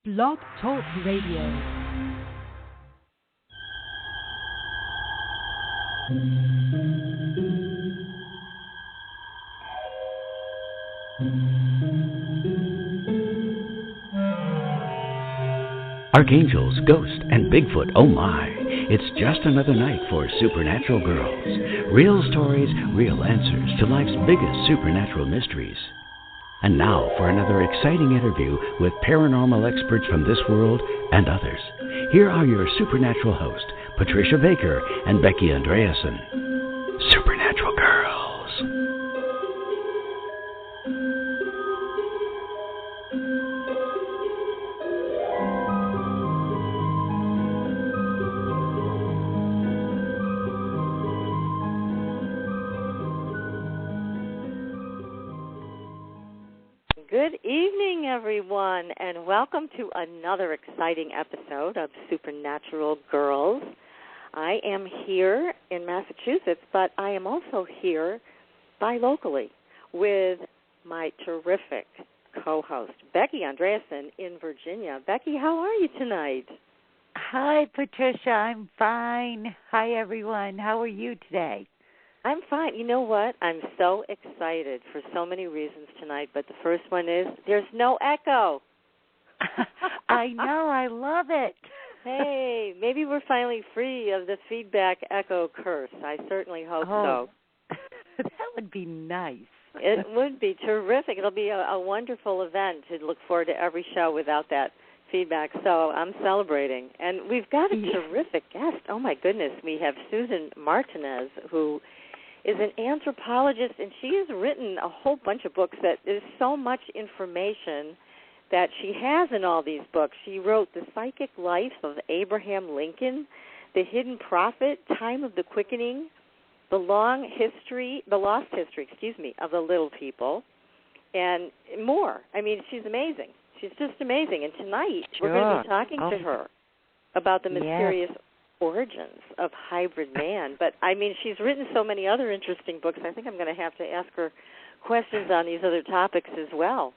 Blog Talk Radio. Archangels, ghosts, and Bigfoot, oh my. It's just another night for Supernatural Girlz. Real stories, real answers to life's biggest supernatural mysteries. And now for another exciting interview with paranormal experts from this world and others. Here are your supernatural hosts, Patricia Baker and Becky Andreasson. Supernatural Girlz. Good evening, everyone, and welcome to another exciting episode of Supernatural Girlz. I am here in Massachusetts, but I am also here bi-locally with my terrific co-host, Becky Andreasson in Virginia. Becky, how are you tonight? Hi, Patricia. I'm fine. Hi, everyone. How are you today? I'm fine. You know what? I'm so excited for so many reasons tonight, but the first one is there's no echo. I know. I love it. Hey, maybe we're finally free of the feedback echo curse. I certainly hope so. That would be nice. It would be terrific. It'll be a wonderful event to look forward to every show without that feedback. So I'm celebrating. And we've got a terrific guest. Oh, my goodness. We have Susan Martinez, who is an anthropologist, and she has written a whole bunch of books that there's so much information that she has in all these books. She wrote The Psychic Life of Abraham Lincoln, The Hidden Prophet, Time of the Quickening, The Lost History, of the Little People, and more. I mean, she's amazing. She's just amazing. And tonight we're going to be talking to her about the mysterious origins of hybrid man. But, I mean, she's written so many other interesting books. I think I'm going to have to ask her questions on these other topics as well.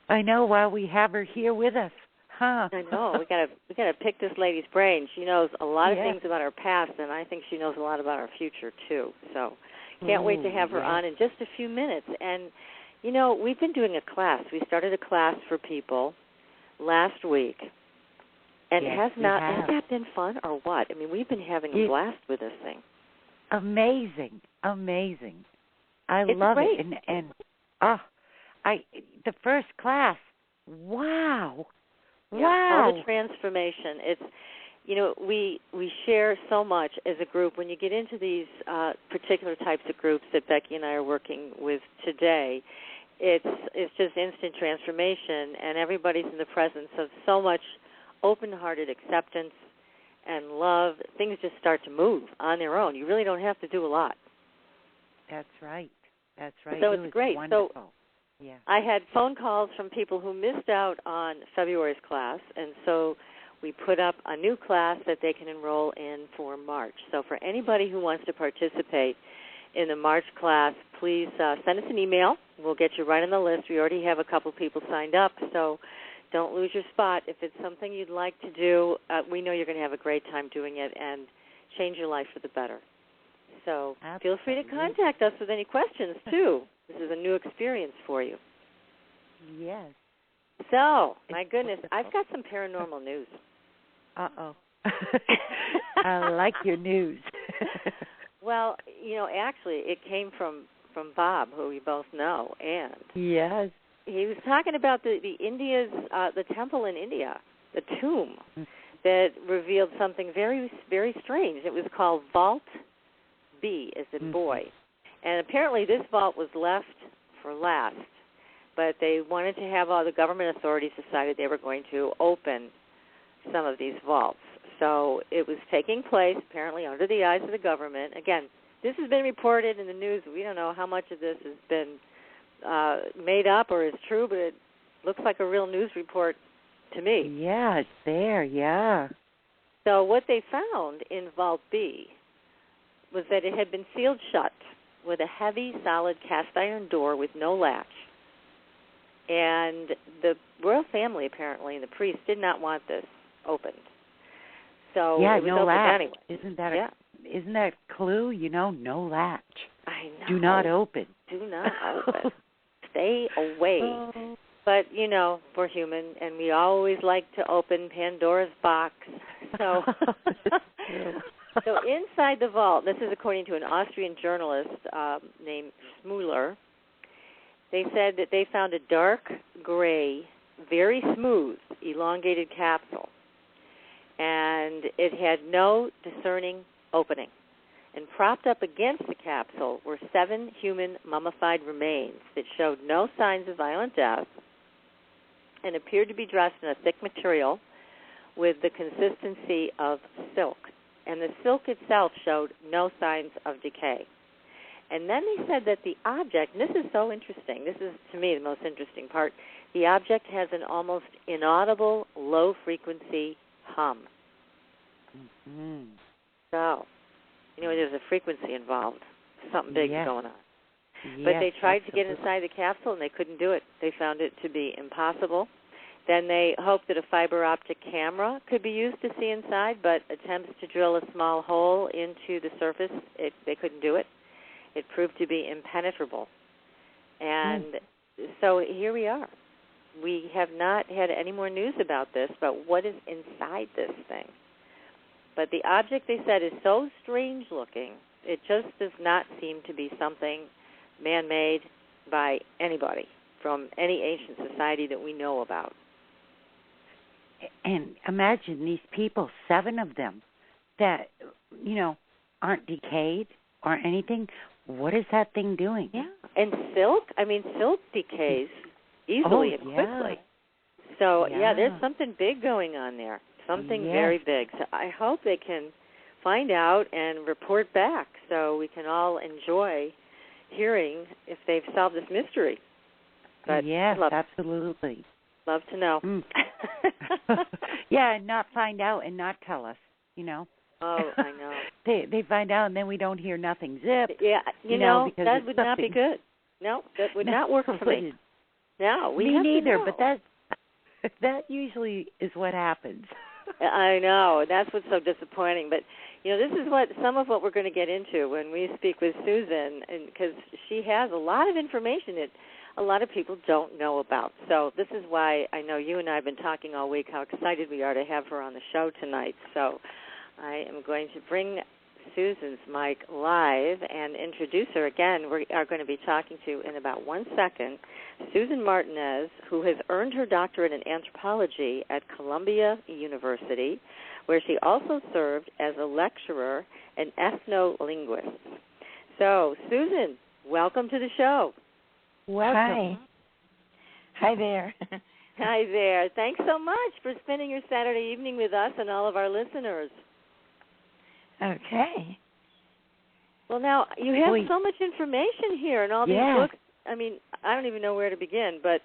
I know. Well, we have her here with us. Huh. I know. We got to pick this lady's brain. She knows a lot of things about our past, and I think she knows a lot about our future, too. So can't wait to have her on in just a few minutes. And, you know, we've been doing a class. We started a class for people last week. And has that been fun or what? I mean, we've been having a blast with this thing. Amazing. I love great. it. And the first class, wow. All the transformation. It's, you know, we share so much as a group. When you get into these particular types of groups that Becky and I are working with today, it's just instant transformation, and everybody's in the presence of so much open-hearted acceptance and love. Things just start to move on their own. You really don't have to do a lot. That's right. So it's great. Wonderful. So I had phone calls from people who missed out on February's class, and so we put up a new class that they can enroll in for March. So for anybody who wants to participate in the March class, please send us an email. We'll get you right on the list. We already have a couple people signed up, so don't lose your spot. If it's something you'd like to do, we know you're going to have a great time doing it and change your life for the better. So Feel free to contact us with any questions, too. This is a new experience for you. Yes. So, my goodness, I've got some paranormal news. Uh-oh. I like your news. Well, you know, actually, it came from Bob, who we both know, and yes. He was talking about the temple in India, the tomb, that revealed something very, very strange. It was called Vault B, as in boy. And apparently this vault was left for last, but they wanted to have all the government authorities decided they were going to open some of these vaults. So it was taking place, apparently, under the eyes of the government. Again, this has been reported in the news. We don't know how much of this has been made up or is true, but it looks like a real news report to me. Yeah, it's there, yeah. So what they found in Vault B was that it had been sealed shut with a heavy, solid cast iron door with no latch. And the royal family, apparently, and the priest did not want this opened. So yeah, it was no opened latch. anyway. Isn't that a clue? No latch. I know. Do not open. Do not open. Stay away. Oh. But, we're human, and we always like to open Pandora's box. So, so inside the vault, this is according to an Austrian journalist named Schmuller, they said that they found a dark gray, very smooth, elongated capsule, and it had no discerning opening. And propped up against the capsule were 7 human mummified remains that showed no signs of violent death and appeared to be dressed in a thick material with the consistency of silk. And the silk itself showed no signs of decay. And then they said that the object, and this is so interesting, this is, to me, the most interesting part, the object has an almost inaudible low-frequency hum. Mm-hmm. So, there's a frequency involved. Something big going on. Yes, But they tried absolutely. to get inside the capsule, and they couldn't do it. They found it to be impossible. Then they hoped that a fiber optic camera could be used to see inside, but attempts to drill a small hole into the surface, they couldn't do it. It proved to be impenetrable. And so here we are. We have not had any more news about this, but what is inside this thing? But the object, they said, is so strange-looking, it just does not seem to be something man-made by anybody from any ancient society that we know about. And imagine these people, 7 of them, that, aren't decayed or anything. What is that thing doing? Yeah. And silk decays easily and quickly. So, there's something big going on there, something very big. So I hope they can find out and report back so we can all enjoy hearing if they've solved this mystery. But yes, absolutely. Love to know. Yeah, and not find out and not tell us, Oh, I know. They find out and then we don't hear nothing. Zip. Yeah, because that would not be good. No, that would not work for me. No, we me have neither, to know. but that usually is what happens. I know. That's what's so disappointing. But, this is some of what we're going to get into when we speak with Susan, because she has a lot of information that a lot of people don't know about. So this is why I know you and I have been talking all week how excited we are to have her on the show tonight. So I am going to bring Susan's mic live and introduce her again. We are going to be talking to, in about 1 second, Susan Martinez, who has earned her doctorate in anthropology at Columbia University, where she also served as a lecturer and ethnolinguist. So, Susan, welcome to the show. Welcome. Hi there. Hi there. Thanks so much for spending your Saturday evening with us and all of our listeners. Okay. Well, now, you have so much information here and all these books. I mean, I don't even know where to begin, but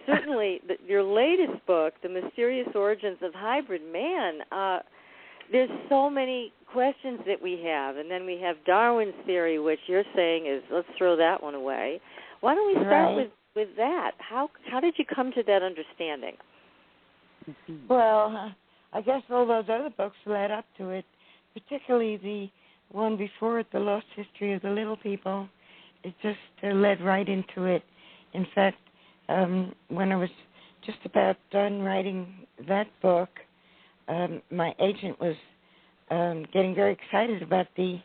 certainly your latest book, The Mysterious Origins of Hybrid Man, there's so many questions that we have. And then we have Darwin's theory, which you're saying is, let's throw that one away. Why don't we start with that? How did you come to that understanding? Well, I guess all those other books led up to it, particularly the one before it, The Lost History of the Little People. It just led right into it. In fact, when I was just about done writing that book, my agent was getting very excited about the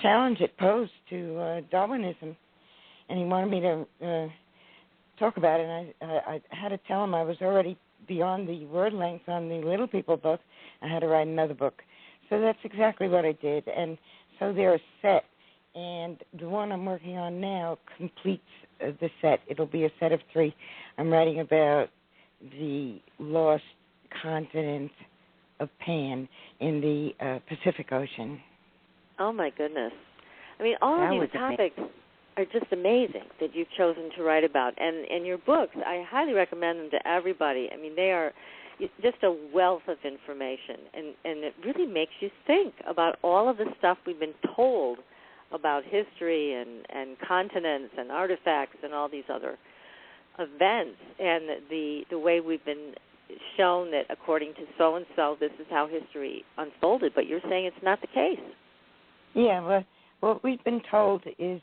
challenge it posed to Darwinism, and he wanted me to talk about it. And I had to tell him I was already beyond the word length on the Little People book. I had to write another book. So that's exactly what I did. And so they're a set. And the one I'm working on now completes the set. It'll be a set of 3. I'm writing about the lost continent of Pan in the Pacific Ocean. Oh, my goodness. I mean, all of these topics are just amazing that you've chosen to write about. And your books, I highly recommend them to everybody. I mean, they are just a wealth of information, and it really makes you think about all of the stuff we've been told about history and continents and artifacts and all these other events, and the way we've been shown that according to so-and-so, this is how history unfolded, but you're saying it's not the case. Yeah, well, what we've been told is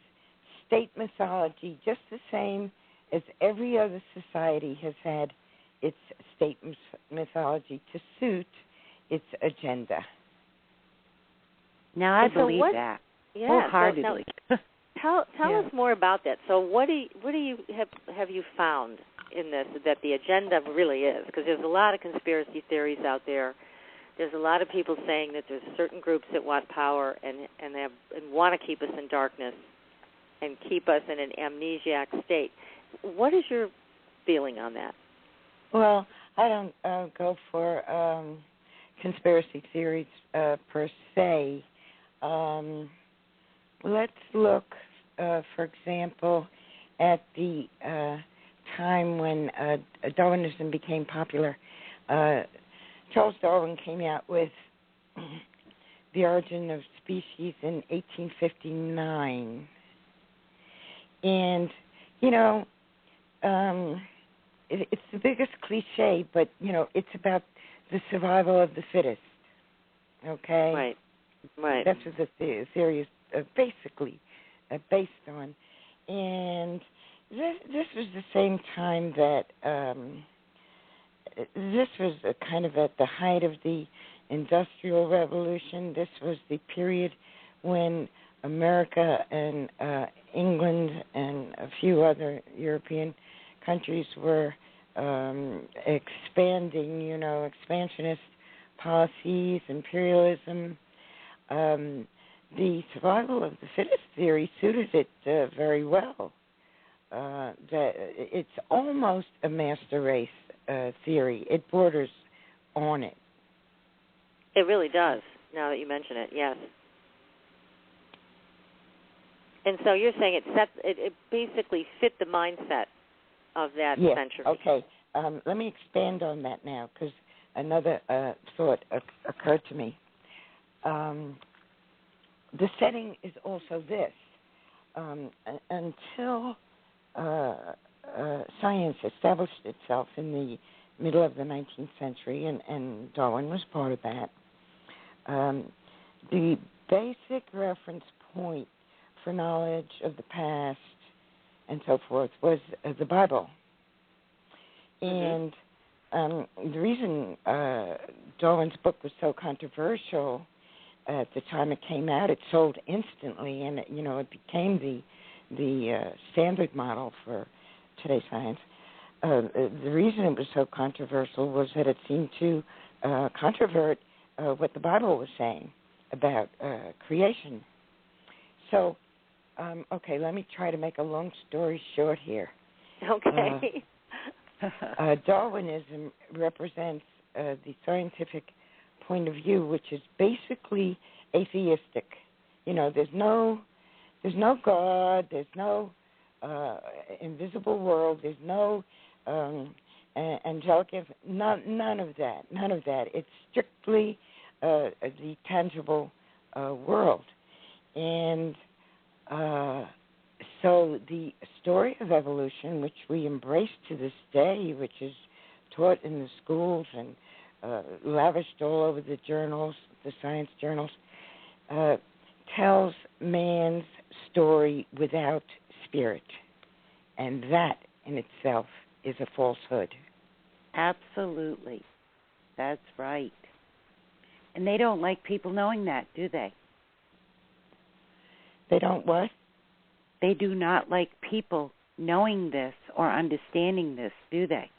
state mythology, just the same as every other society has had its state mythology to suit its agenda. Now, I believe that wholeheartedly. So tell us more about that. So what do you have you found in this that the agenda really is? Because there's a lot of conspiracy theories out there. There's a lot of people saying that there's certain groups that want power and want to keep us in darkness and keep us in an amnesiac state. What is your feeling on that? Well, I don't go for conspiracy theories per se. Let's look, for example, at the time when Darwinism became popular. Charles Darwin came out with The Origin of Species in 1859. And, it's the biggest cliche, but, it's about the survival of the fittest, okay? Right. That's what the theory is basically based on. And this was the same time that this was kind of at the height of the Industrial Revolution. This was the period when America and England and a few other European countries were expanding, expansionist policies, imperialism. The survival of the fittest theory suited it very well. That it's almost a master race theory. It borders on it. It really does, now that you mention it, yes. And so you're saying it basically fit the mindset of that century. Okay. Let me expand on that now, because another thought occurred to me. The setting is also this. Until science established itself in the middle of the 19th century, and Darwin was part of that, the basic reference point for knowledge of the past and so forth was the Bible. And the reason Darwin's book was so controversial at the time it came out, it sold instantly, and it became the standard model for today's science. The reason it was so controversial was that it seemed to controvert what the Bible was saying about creation. So, okay, let me try to make a long story short here. Okay. Darwinism represents the scientific point of view, which is basically atheistic. There's no God, there's no invisible world, there's no angelic, none of that. It's strictly the tangible world. And so the story of evolution, which we embrace to this day, which is taught in the schools and lavished all over the journals, the science journals, tells man's story without spirit. And that in itself is a falsehood. Absolutely. That's right. And they don't like people knowing that, do they? They don't what? They do not like people knowing this or understanding this, do they?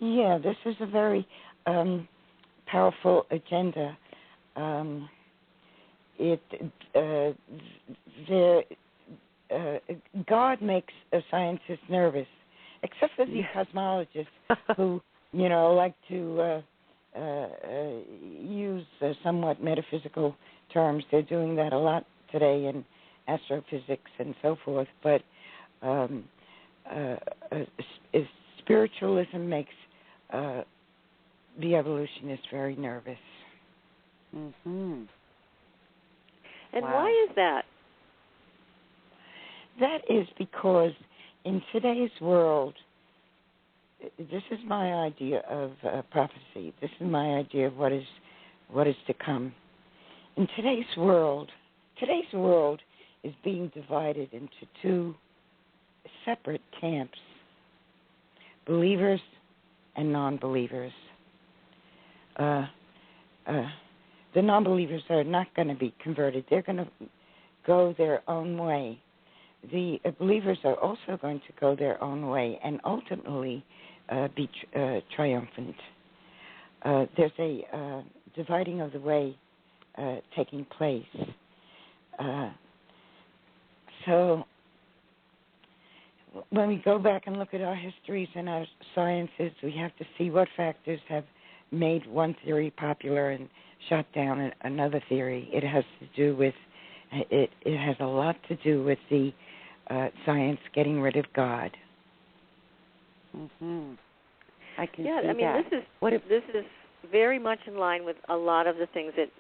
Yeah, this is a very powerful agenda. God makes scientists nervous, except for the cosmologists who, like to use somewhat metaphysical terms. They're doing that a lot today in astrophysics and so forth. But spiritualism makes the evolutionists very nervous. Mm-hmm. And wow. why is that? That is because in today's world, this is my idea of prophecy. This is my idea of what is to come. In today's world is being divided into two separate camps, believers and non-believers. The non-believers are not going to be converted. They're going to go their own way. The believers are also going to go their own way and ultimately be triumphant. There's a dividing of the way taking place. So when we go back and look at our histories and our sciences, we have to see what factors have made one theory popular and shut down another theory. It has to do with it has a lot to do with the science getting rid of God. Mm-hmm. I can see I mean, that. This is very much in line with a lot of the things that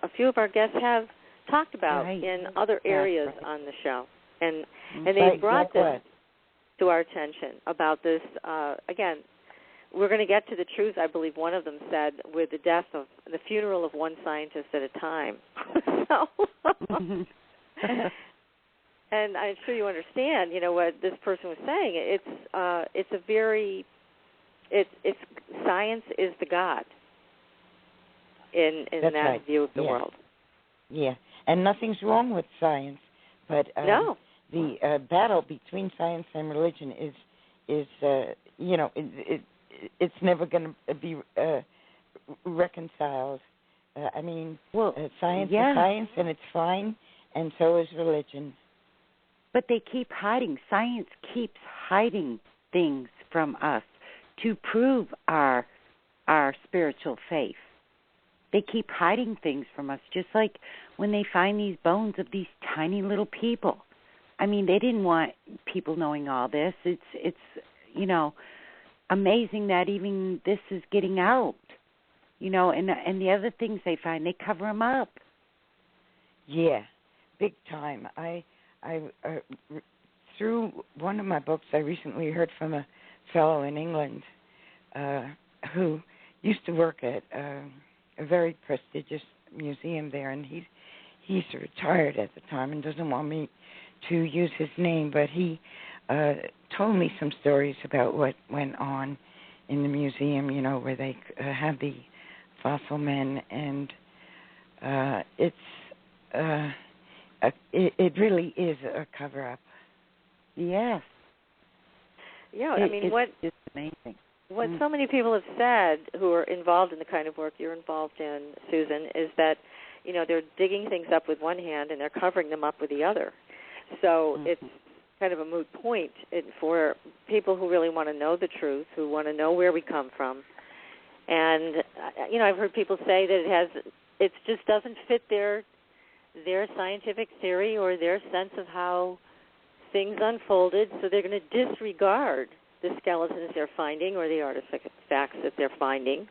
a few of our guests have talked about in other areas on the show, and they brought this to our attention about this. Again, we're going to get to the truth. I believe one of them said with the funeral of one scientist at a time. And I'm sure you understand, what this person was saying. It's science is the God in that view of the world. Yeah, and nothing's wrong with science, but no. The battle between science and religion is it's never going to be reconciled. Science is science, and it's fine, and so is religion. But they keep hiding. Science keeps hiding things from us to prove our spiritual faith. They keep hiding things from us, just like when they find these bones of these tiny little people. I mean, they didn't want people knowing all this. It's amazing that even this is getting out. And the other things they find, they cover them up. Yeah, big time. I through one of my books, I recently heard from a fellow in England who used to work at a very prestigious museum there, and he's retired at the time and doesn't want me to use his name, but he told me some stories about what went on in the museum, where they have the fossil men, and it really is a cover-up. Yes. Yeah, it's amazing. What so many people have said who are involved in the kind of work you're involved in, Susan, is that, they're digging things up with one hand and they're covering them up with the other. So it's kind of a moot point for people who really want to know the truth, who want to know where we come from. And, I've heard people say that it just doesn't fit their scientific theory or their sense of how things unfolded, so they're going to disregard the skeletons they're finding or the artifacts that they're finding,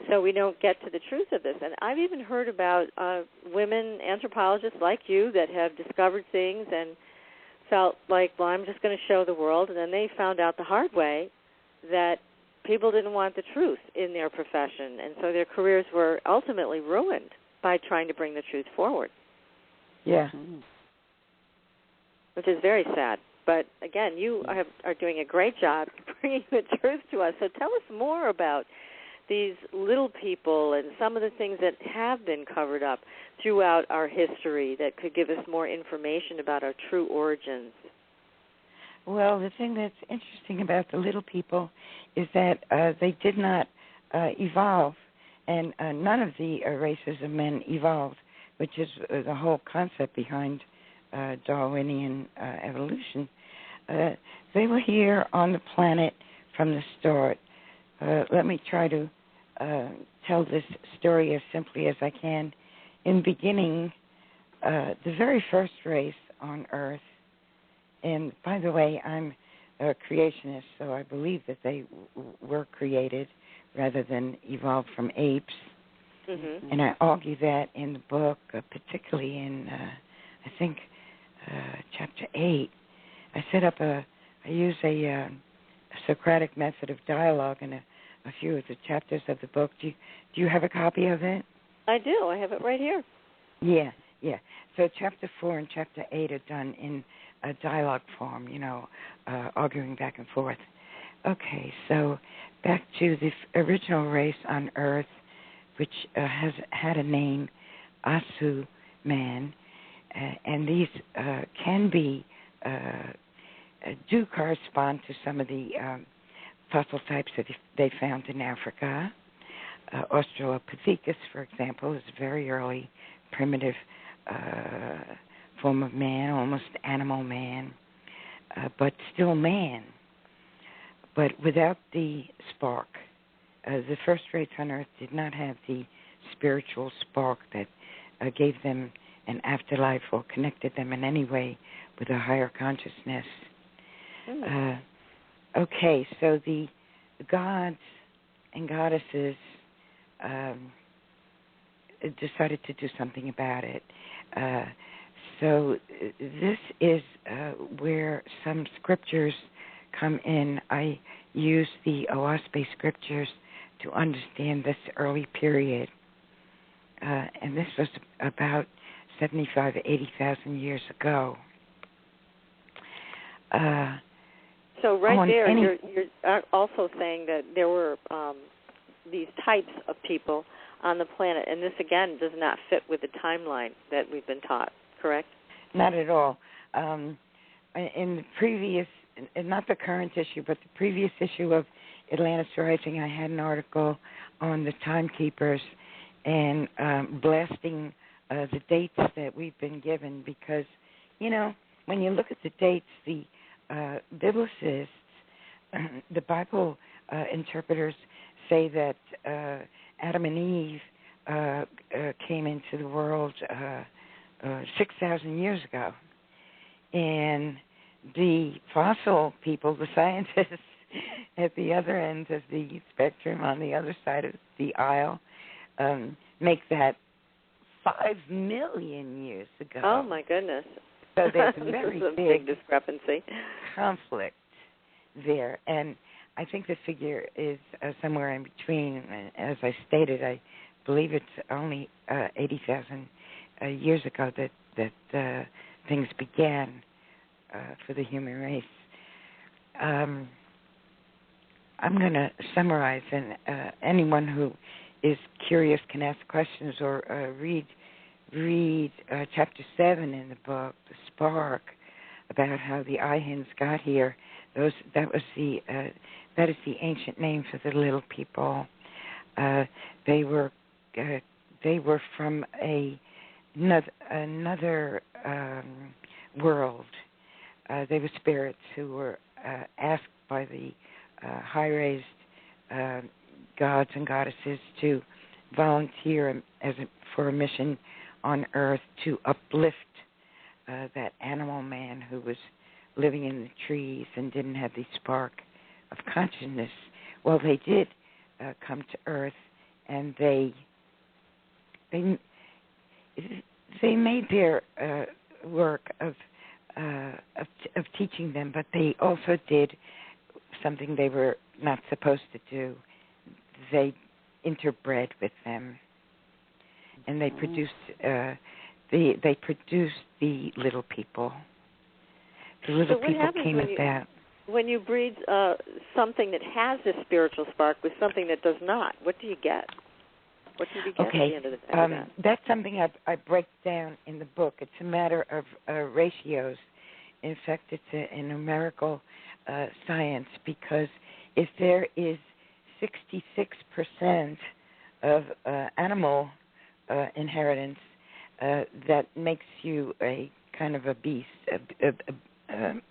so we don't get to the truth of this. And I've even heard about women anthropologists like you that have discovered things and felt like, well, I'm just going to show the world, and then they found out the hard way that people didn't want the truth in their profession, and so their careers were ultimately ruined by trying to bring the truth forward. Yeah. Which is very sad. But, again, you are doing a great job bringing the truth to us. So tell us more about these little people and some of the things that have been covered up throughout our history that could give us more information about our true origins. Well, the thing that's interesting about the little people is that they did not evolve, and none of the races of men evolved, which is the whole concept behind Darwinian evolution. They were here on the planet from the start. Let me try to tell this story as simply as I can. In the beginning, the very first race on Earth, and by the way, I'm a creationist, so I believe that they were created rather than evolved from apes. Mm-hmm. And I argue that in the book, particularly in, I think, chapter 8, I use a Socratic method of dialogue in a few of the chapters of the book. Do you have a copy of it? I do. I have it right here. Yeah. So chapter 4 and chapter 8 are done in a dialogue form, arguing back and forth. Okay, so back to the original race on Earth, which has had a name, Asu, man, and these do correspond to some of the fossil types that they found in Africa. Australopithecus, for example, is a very early primitive form of man, almost animal man, but still man, but without the spark. The first race on Earth did not have the spiritual spark that gave them an afterlife or connected them in any way with a higher consciousness. Okay, so the gods and goddesses decided to do something about it. So this is where some scriptures come in. I use the Oaspe scriptures to understand this early period. And this was about 75 to 80,000 years ago. So right there, you're also saying that there were these types of people on the planet, and this, again, does not fit with the timeline that we've been taught, correct? Not at all. In the previous, not the current issue, but the previous issue of Atlantis Rising, I had an article on the timekeepers and blasting the dates that we've been given because, when you look at the dates, the biblicists, the Bible interpreters say that Adam and Eve came into the world 6,000 years ago. And the fossil people, the scientists at the other end of the spectrum, on the other side of the aisle, make that 5 million years ago. Oh, my goodness. So there's a very big discrepancy. Conflict there. And I think the figure is somewhere in between. As I stated, I believe it's only 80,000 years ago that things began for the human race. I'm going to summarize, and anyone who is curious can ask questions or read chapter 7 in the book, The Spark, about how the Ihans got here. That is the ancient name for the little people. They were from another world. They were spirits who were asked by the high-raised gods and goddesses to volunteer for a mission on Earth to uplift that animal man who was living in the trees and didn't have the spark of consciousness. Well, they did come to Earth, and they made their work of teaching them, but they also did something they were not supposed to do. They interbred with them, and they produced the little people. The little people came about. When you breed something that has this spiritual spark with something that does not, what do you get? What do you get at the end of the day? That's something I break down in the book. It's a matter of ratios. In fact, it's a numerical science, because if there is 66% of animal inheritance, that makes you a kind of a beast,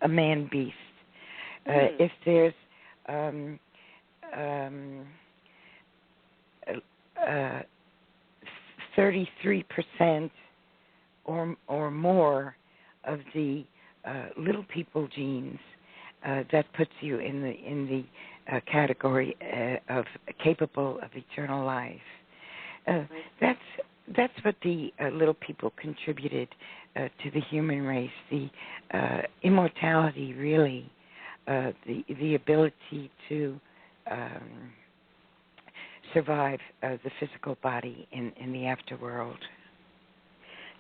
a man beast. If there's 33% or more of the little people genes, that puts you in the category of capable of eternal life. that's what the little people contributed to the human race. The immortality, really, the ability to survive the physical body in the afterworld.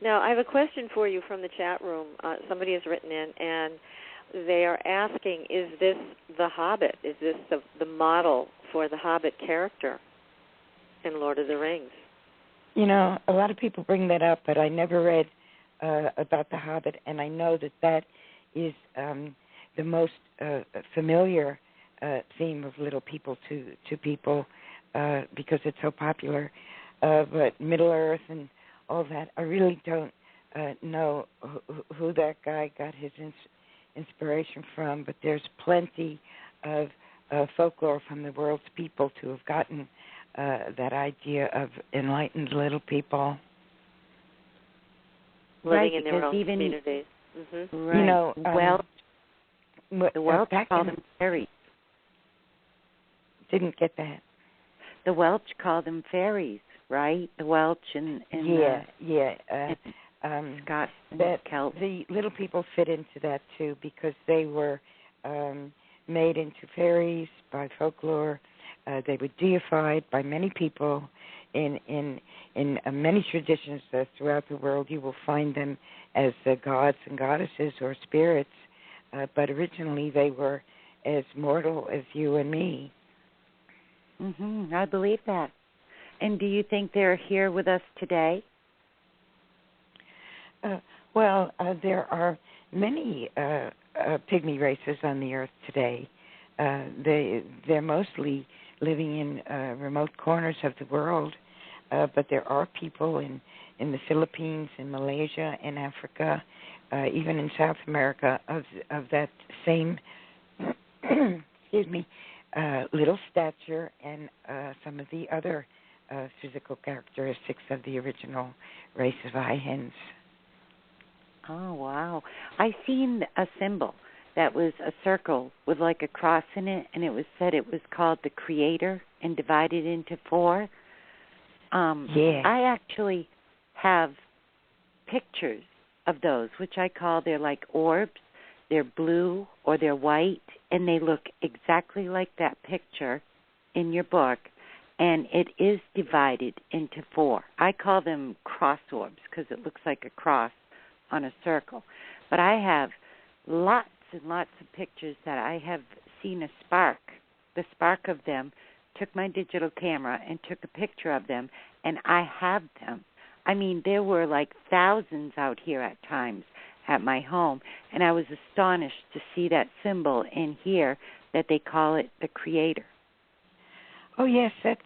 Now, I have a question for you from the chat room. Somebody has written in, and they are asking, is this the Hobbit? Is this the model for the Hobbit character in Lord of the Rings? You know, a lot of people bring that up, but I never read about the Hobbit, and I know that is the most familiar theme of Little People to people because it's so popular. But Middle-earth and all that, I really don't know who that guy got his inspiration from, but there's plenty of folklore from the world's people to have gotten that idea of enlightened little people. Living in their own communities. Mm-hmm. Right. You know, the Welsh call them fairies. Didn't get that. The Welsh call them fairies, right? The Welsh and Scots and Celts. The little people fit into that too because they were made into fairies by folklore. They were deified by many people in many traditions throughout the world. You will find them as gods and goddesses or spirits, but originally they were as mortal as you and me. Mm-hmm. I believe that. And do you think they're here with us today? Well, there are many pygmy races on the earth today. They're mostly living in remote corners of the world, but there are people in the Philippines, in Malaysia, in Africa, even in South America of that same, excuse me, little stature and some of the other physical characteristics of the original race of Ihens. Oh, wow. I seen a symbol that was a circle with like a cross in it, and it was said it was called the Creator and divided into 4. I actually have pictures of those, which I call they're like orbs. They're blue or they're white, and they look exactly like that picture in your book, and it is divided into 4. I call them cross orbs because it looks like a cross on a circle. But I have lots and lots of pictures that I have seen a spark, the spark of them, took my digital camera and took a picture of them, and I have them. I mean, there were like thousands out here at times at my home, and I was astonished to see that symbol in here that they call it the Creator. Oh, yes, that's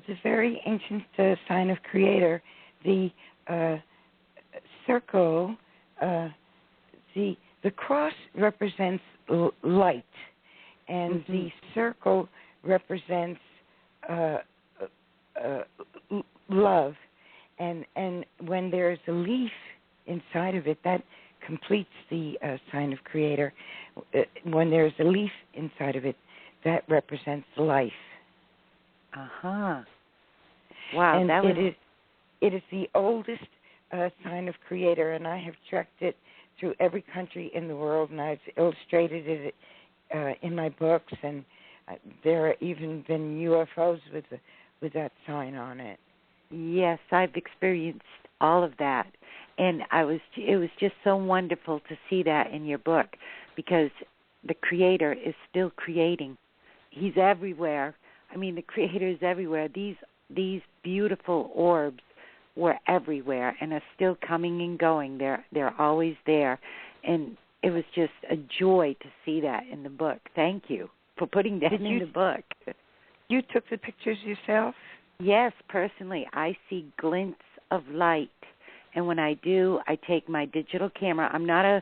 a very ancient sign of Creator. The circle, the cross represents light, and the circle represents love. And when there's a leaf inside of it, that completes the sign of Creator. When there's a leaf inside of it, that represents life. Uh-huh. Wow, and that was... It is the oldest sign of Creator, and I have tracked it through every country in the world, and I've illustrated it in my books, and there have even been UFOs with that sign on it. Yes, I've experienced all of that, and it was just so wonderful to see that in your book, because the Creator is still creating. He's everywhere. I mean, the Creator is everywhere. These beautiful orbs were everywhere and are still coming and going. They're always there, and it was just a joy to see that in the book. Thank you for putting that in the book. You took the pictures yourself? Yes, personally. I see glints of light, and when I do, I take my digital camera. I'm not a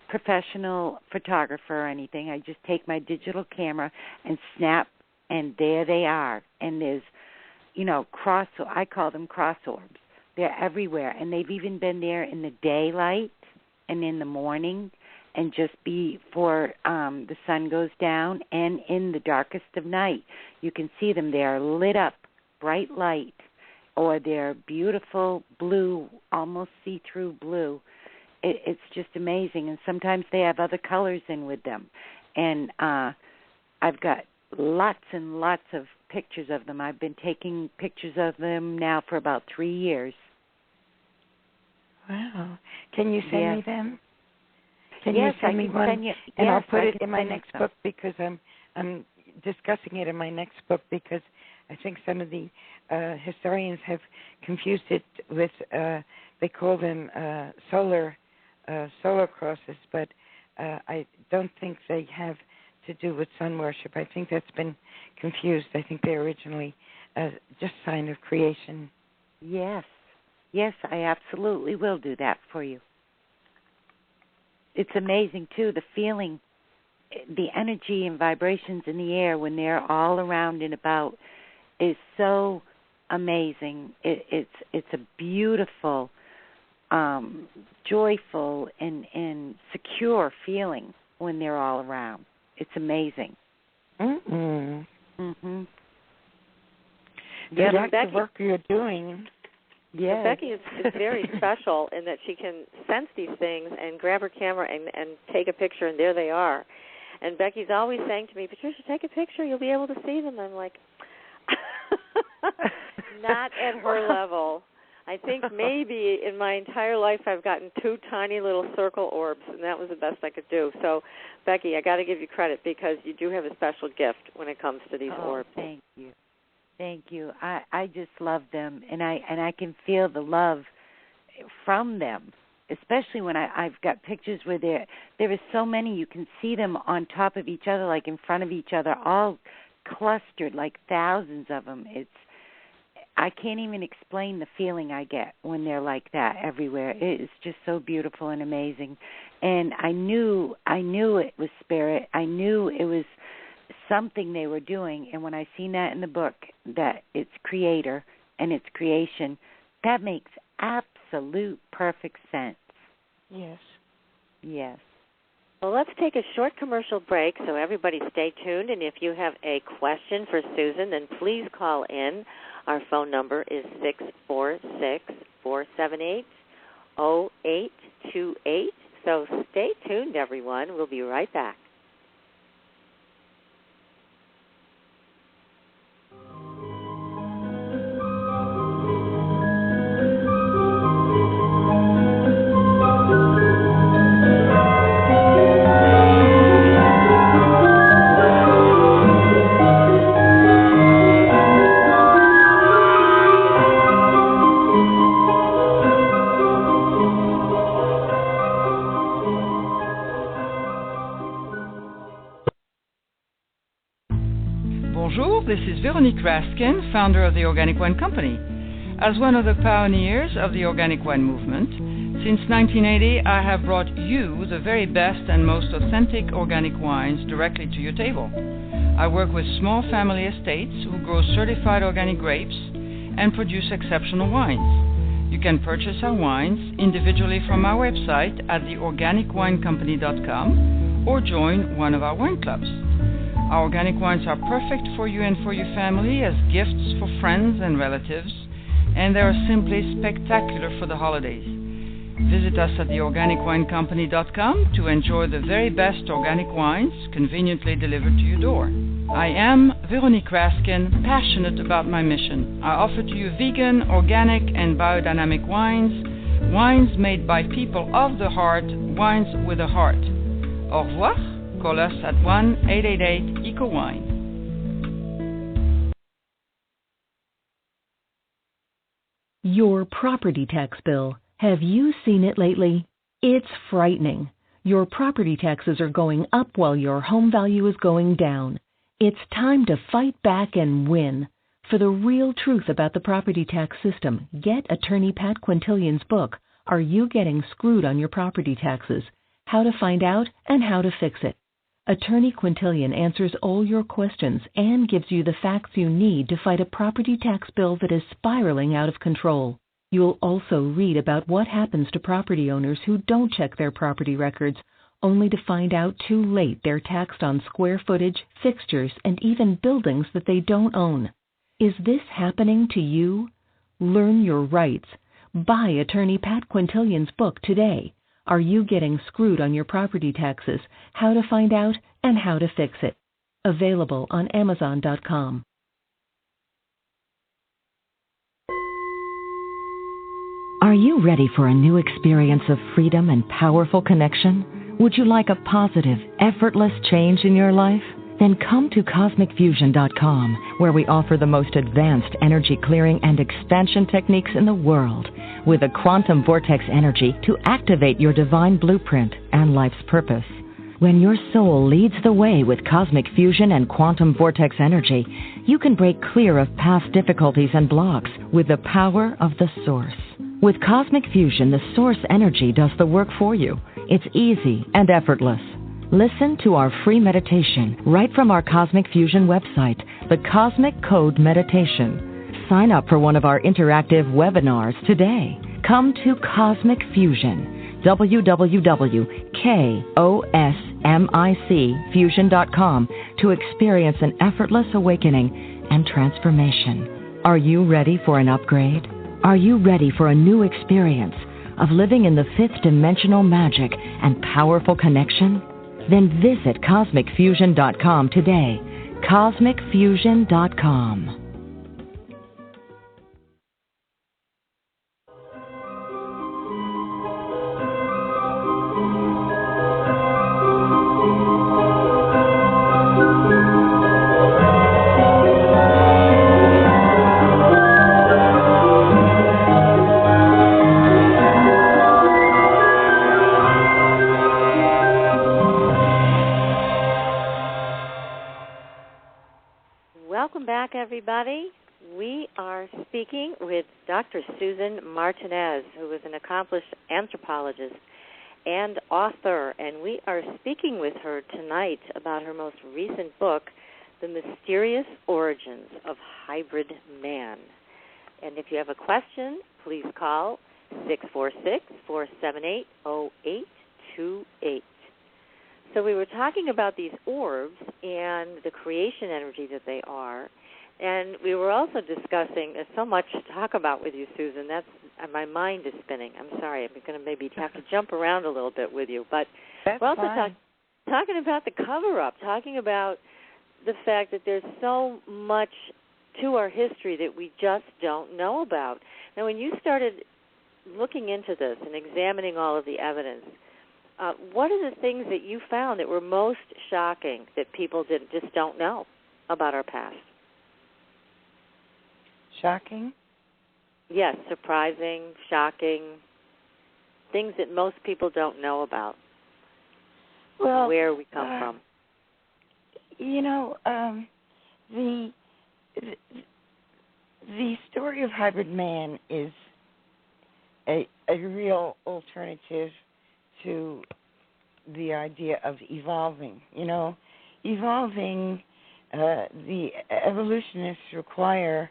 professional photographer or anything. I just take my digital camera and snap, and there they are. And there's, I call them cross orbs. They're everywhere, and they've even been there in the daylight and in the morning and just before the sun goes down and in the darkest of night. You can see them. They are lit up, bright light, or they're beautiful blue, almost see-through blue. It's just amazing. And sometimes they have other colors in with them. And I've got lots and lots of pictures of them. I've been taking pictures of them now for about 3 years. Wow. Can you send me them? Can yes, you send me one? And I'll put it in my next book, because I'm discussing it in my next book, because I think some of the historians have confused it with, they call them solar crosses, but I don't think they have to do with sun worship. I think that's been confused. I think they're originally just sign of creation. Yes, I absolutely will do that for you. It's amazing, too, the feeling, the energy and vibrations in the air when they're all around and about is so amazing. It's a beautiful, joyful, and secure feeling when they're all around. It's amazing. Mm-hmm. Yeah, like Becky, the work you're doing. Yeah, Becky is very special in that she can sense these things and grab her camera and take a picture, and there they are. And Becky's always saying to me, Patricia, take a picture, you'll be able to see them. I'm like, not at her level. I think maybe in my entire life I've gotten 2 tiny little circle orbs, and that was the best I could do. So, Becky, I got to give you credit, because you do have a special gift when it comes to these orbs. Thank you. Thank you. I just love them, and I can feel the love from them, especially when I've got pictures where there is so many. You can see them on top of each other, like in front of each other, all clustered, like thousands of them. I can't even explain the feeling I get when they're like that everywhere. It is just so beautiful and amazing. And I knew it was spirit. I knew it was something they were doing. And when I seen that in the book, that it's creator and it's creation, that makes absolute perfect sense. Yes. Well, let's take a short commercial break, so everybody stay tuned. And if you have a question for Susan, then please call in. Our phone number is 646-478-0828. So stay tuned, everyone. We'll be right back. This is Veronique Raskin, founder of the Organic Wine Company. As one of the pioneers of the organic wine movement, since 1980 I have brought you the very best and most authentic organic wines directly to your table. I work with small family estates who grow certified organic grapes and produce exceptional wines. You can purchase our wines individually from our website at theorganicwinecompany.com or join one of our wine clubs. Our organic wines are perfect for you and for your family as gifts for friends and relatives, and they are simply spectacular for the holidays. Visit us at theorganicwinecompany.com to enjoy the very best organic wines conveniently delivered to your door. I am Veronique Raskin, passionate about my mission. I offer to you vegan, organic, and biodynamic wines made by people of the heart, wines with a heart. Au revoir. Call us at 1-888-ECO-WINE. Your property tax bill. Have you seen it lately? It's frightening. Your property taxes are going up while your home value is going down. It's time to fight back and win. For the real truth about the property tax system, get attorney Pat Quintilian's book, Are You Getting Screwed on Your Property Taxes? How to Find Out and How to Fix It. Attorney Quintilian answers all your questions and gives you the facts you need to fight a property tax bill that is spiraling out of control. You'll also read about what happens to property owners who don't check their property records, only to find out too late they're taxed on square footage, fixtures, and even buildings that they don't own. Is this happening to you? Learn your rights. Buy Attorney Pat Quintilian's book today. Are You Getting Screwed on Your Property Taxes? How to Find Out and How to Fix It. Available on Amazon.com. Are you ready for a new experience of freedom and powerful connection? Would you like a positive, effortless change in your life? Then come to CosmicFusion.com, where we offer the most advanced energy clearing and expansion techniques in the world, with a quantum vortex energy to activate your divine blueprint and life's purpose. When your soul leads the way with cosmic fusion and quantum vortex energy, you can break clear of past difficulties and blocks with the power of the Source. With Cosmic Fusion, the Source energy does the work for you. It's easy and effortless. Listen to our free meditation right from our Cosmic Fusion website, the Cosmic Code Meditation. Sign up for one of our interactive webinars today. Come to Cosmic Fusion, www.KOSMICfusion.com, to experience an effortless awakening and transformation. Are you ready for an upgrade? Are you ready for a new experience of living in the fifth dimensional magic and powerful connection? Then visit CosmicFusion.com today. CosmicFusion.com. Welcome back, everybody. We are speaking with Dr. Susan Martinez, who is an accomplished anthropologist and author, and we are speaking with her tonight about her most recent book, The Mysterious Origins of Hybrid Man. And if you have a question, please call 646-478-0828. So we were talking about these orbs and the creation energy that they are, and we were also discussing, there's so much to talk about with you, Susan. My mind is spinning. I'm sorry. I'm going to maybe have to jump around a little bit with you. But That's we're also fine. talking about the cover-up, talking about the fact that there's so much to our history that we just don't know about. Now, when you started looking into this and examining all of the evidence, what are the things that you found that were most shocking that people just don't know about our past? Shocking? Yes, surprising, shocking, things that most people don't know about, Well, where we come from. You know, the story of hybrid man is a real alternative to the idea of evolving. You know, evolving, the evolutionists require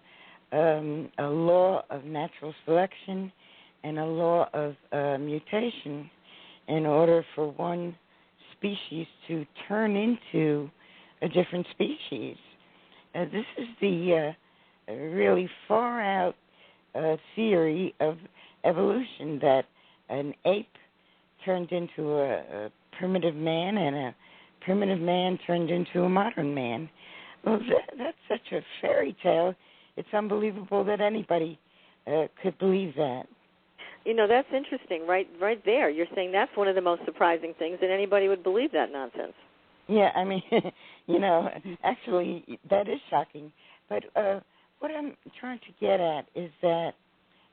a law of natural selection and a law of mutation in order for one species to turn into a different species. This is the really far-out theory of evolution, that an ape turned into a primitive man, and a primitive man turned into a modern man. Well, that's such a fairy tale. It's unbelievable that anybody could believe that. You know, that's interesting. Right there. You're saying that's one of the most surprising things, that anybody would believe that nonsense. Yeah, I mean, you know, actually, that is shocking. But what I'm trying to get at is that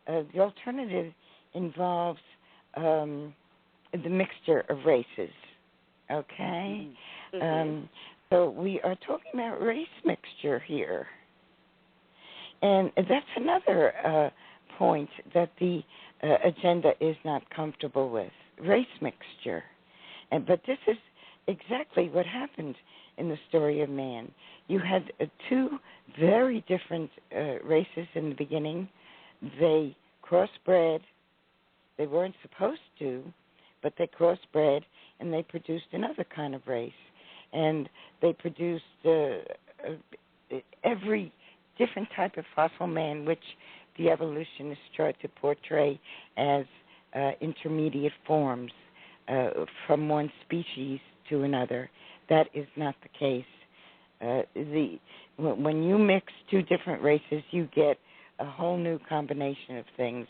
the alternative involves the mixture of races, okay? Mm-hmm. So we are talking about race mixture here. And that's another point that the agenda is not comfortable with, race mixture. But this is exactly what happened in the story of man. You had two very different races in the beginning. They crossbred. They weren't supposed to, but they crossbred, and they produced another kind of race. And they produced every different type of fossil man, which the evolutionists try to portray as intermediate forms from one species to another. That is not the case. When you mix two different races, you get a whole new combination of things,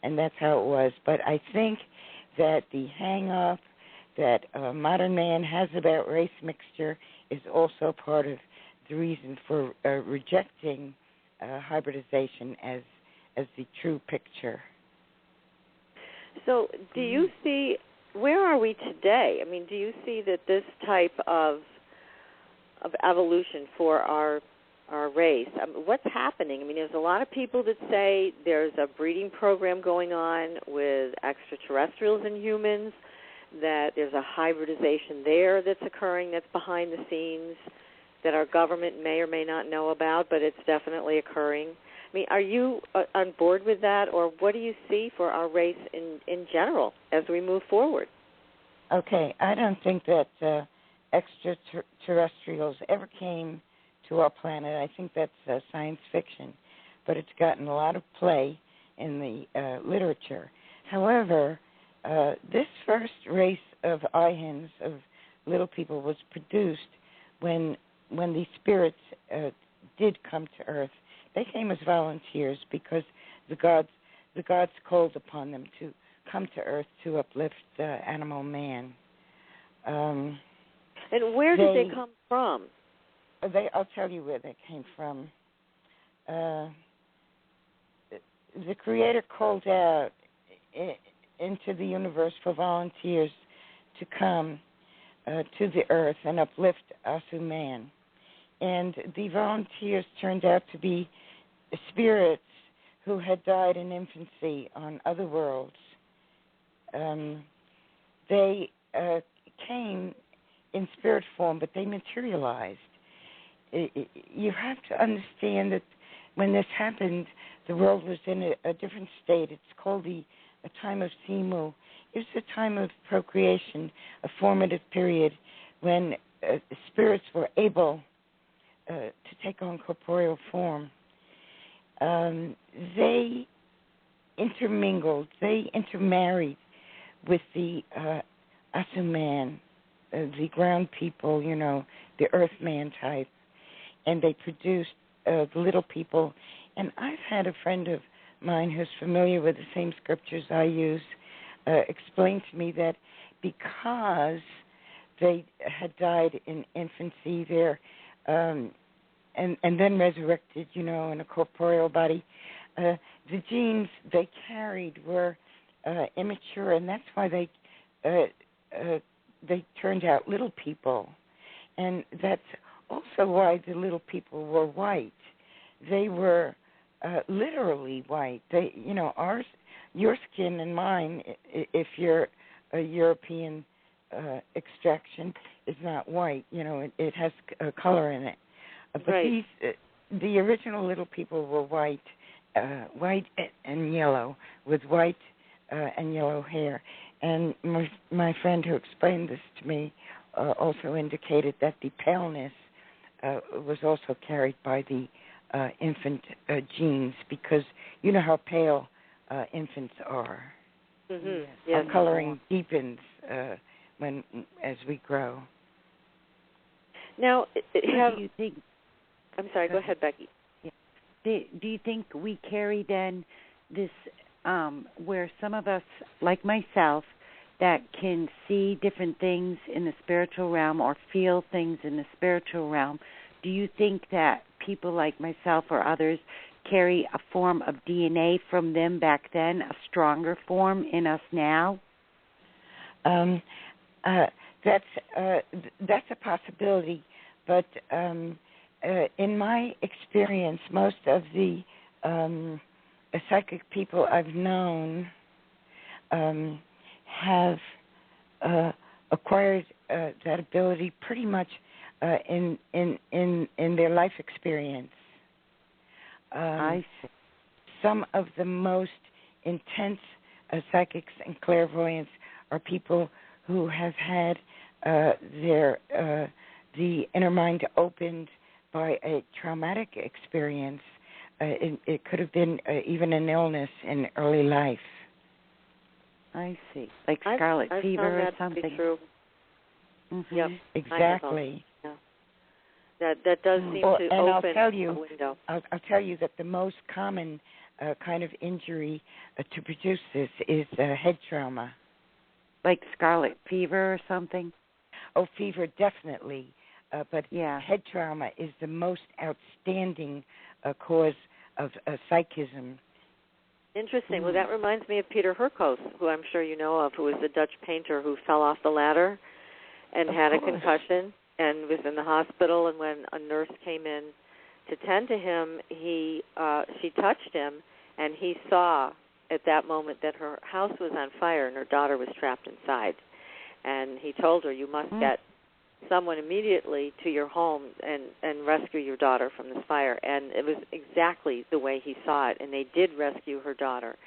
and that's how it was. But I think that the hang-up that modern man has about race mixture is also part of the reason for rejecting hybridization as the true picture. So do you see, where are we today? I mean, do you see that this type of evolution for our race, what's happening? I mean, there's a lot of people that say there's a breeding program going on with extraterrestrials and humans, that there's a hybridization there that's occurring, that's behind the scenes, that our government may or may not know about, but it's definitely occurring. I mean, are you on board with that, or what do you see for our race in general as we move forward? Okay, I don't think that extraterrestrials ever came to our planet. I think that's science fiction, but it's gotten a lot of play in the literature. However, this first race of Ihans, of little people, was produced when the spirits did come to Earth. They came as volunteers because the gods called upon them to come to Earth to uplift animal man. And where did they come from? I'll tell you where they came from. The Creator called out into the universe for volunteers to come to the Earth and uplift Asu man. And the volunteers turned out to be spirits who had died in infancy on other worlds. They came in spirit form, but they materialized. You have to understand that when this happened, the world was in a different state. It's called a time of Simu. It was a time of procreation, a formative period when spirits were able to take on corporeal form. They intermingled, they intermarried with the Asu man, the ground people, the earth man type, and they produced the little people. And I've had a friend of mine who's familiar with the same scriptures I use explain to me that because they had died in infancy there and then resurrected, in a corporeal body, the genes they carried were immature, and that's why they turned out little people. And that's also why the little people were white. They were literally white. They, your skin and mine, if you're a European extraction, is not white. It has a color in it. But right. The original little people were white and yellow, with white and yellow hair. And my friend who explained this to me also indicated that the paleness was also carried by the infant genes, because you know how pale infants are. Mm-hmm. Yes. Our coloring deepens as we grow. Now, do you think? I'm sorry. Go ahead, Becky. Yeah. Do you think we carry then this where some of us, like myself, that can see different things in the spiritual realm or feel things in the spiritual realm? Do you think that people like myself or others carry a form of DNA from them back then, a stronger form in us now? That's a possibility, but in my experience, most of the psychic people I've known have acquired that ability pretty much in their life experience. I see. Some of the most intense psychics and clairvoyants are people who have had the inner mind opened by a traumatic experience, it could have been even an illness in early life. I see, like scarlet fever or something. To be true. Mm-hmm. Yep, exactly. Yeah. That does seem to open I'll tell you, a window. I'll tell you that the most common kind of injury to produce this is head trauma. Like scarlet fever or something? Oh, fever, definitely. But yeah. Head trauma is the most outstanding cause of psychism. Interesting. Well, that reminds me of Peter Herkos, who I'm sure you know of, who was the Dutch painter who fell off the ladder and had a concussion and was in the hospital. And when a nurse came in to tend to him, she touched him, and he saw at that moment that her house was on fire and her daughter was trapped inside. And he told her, you must get someone immediately to your home and rescue your daughter from this fire. And it was exactly the way he saw it, and they did rescue her daughter.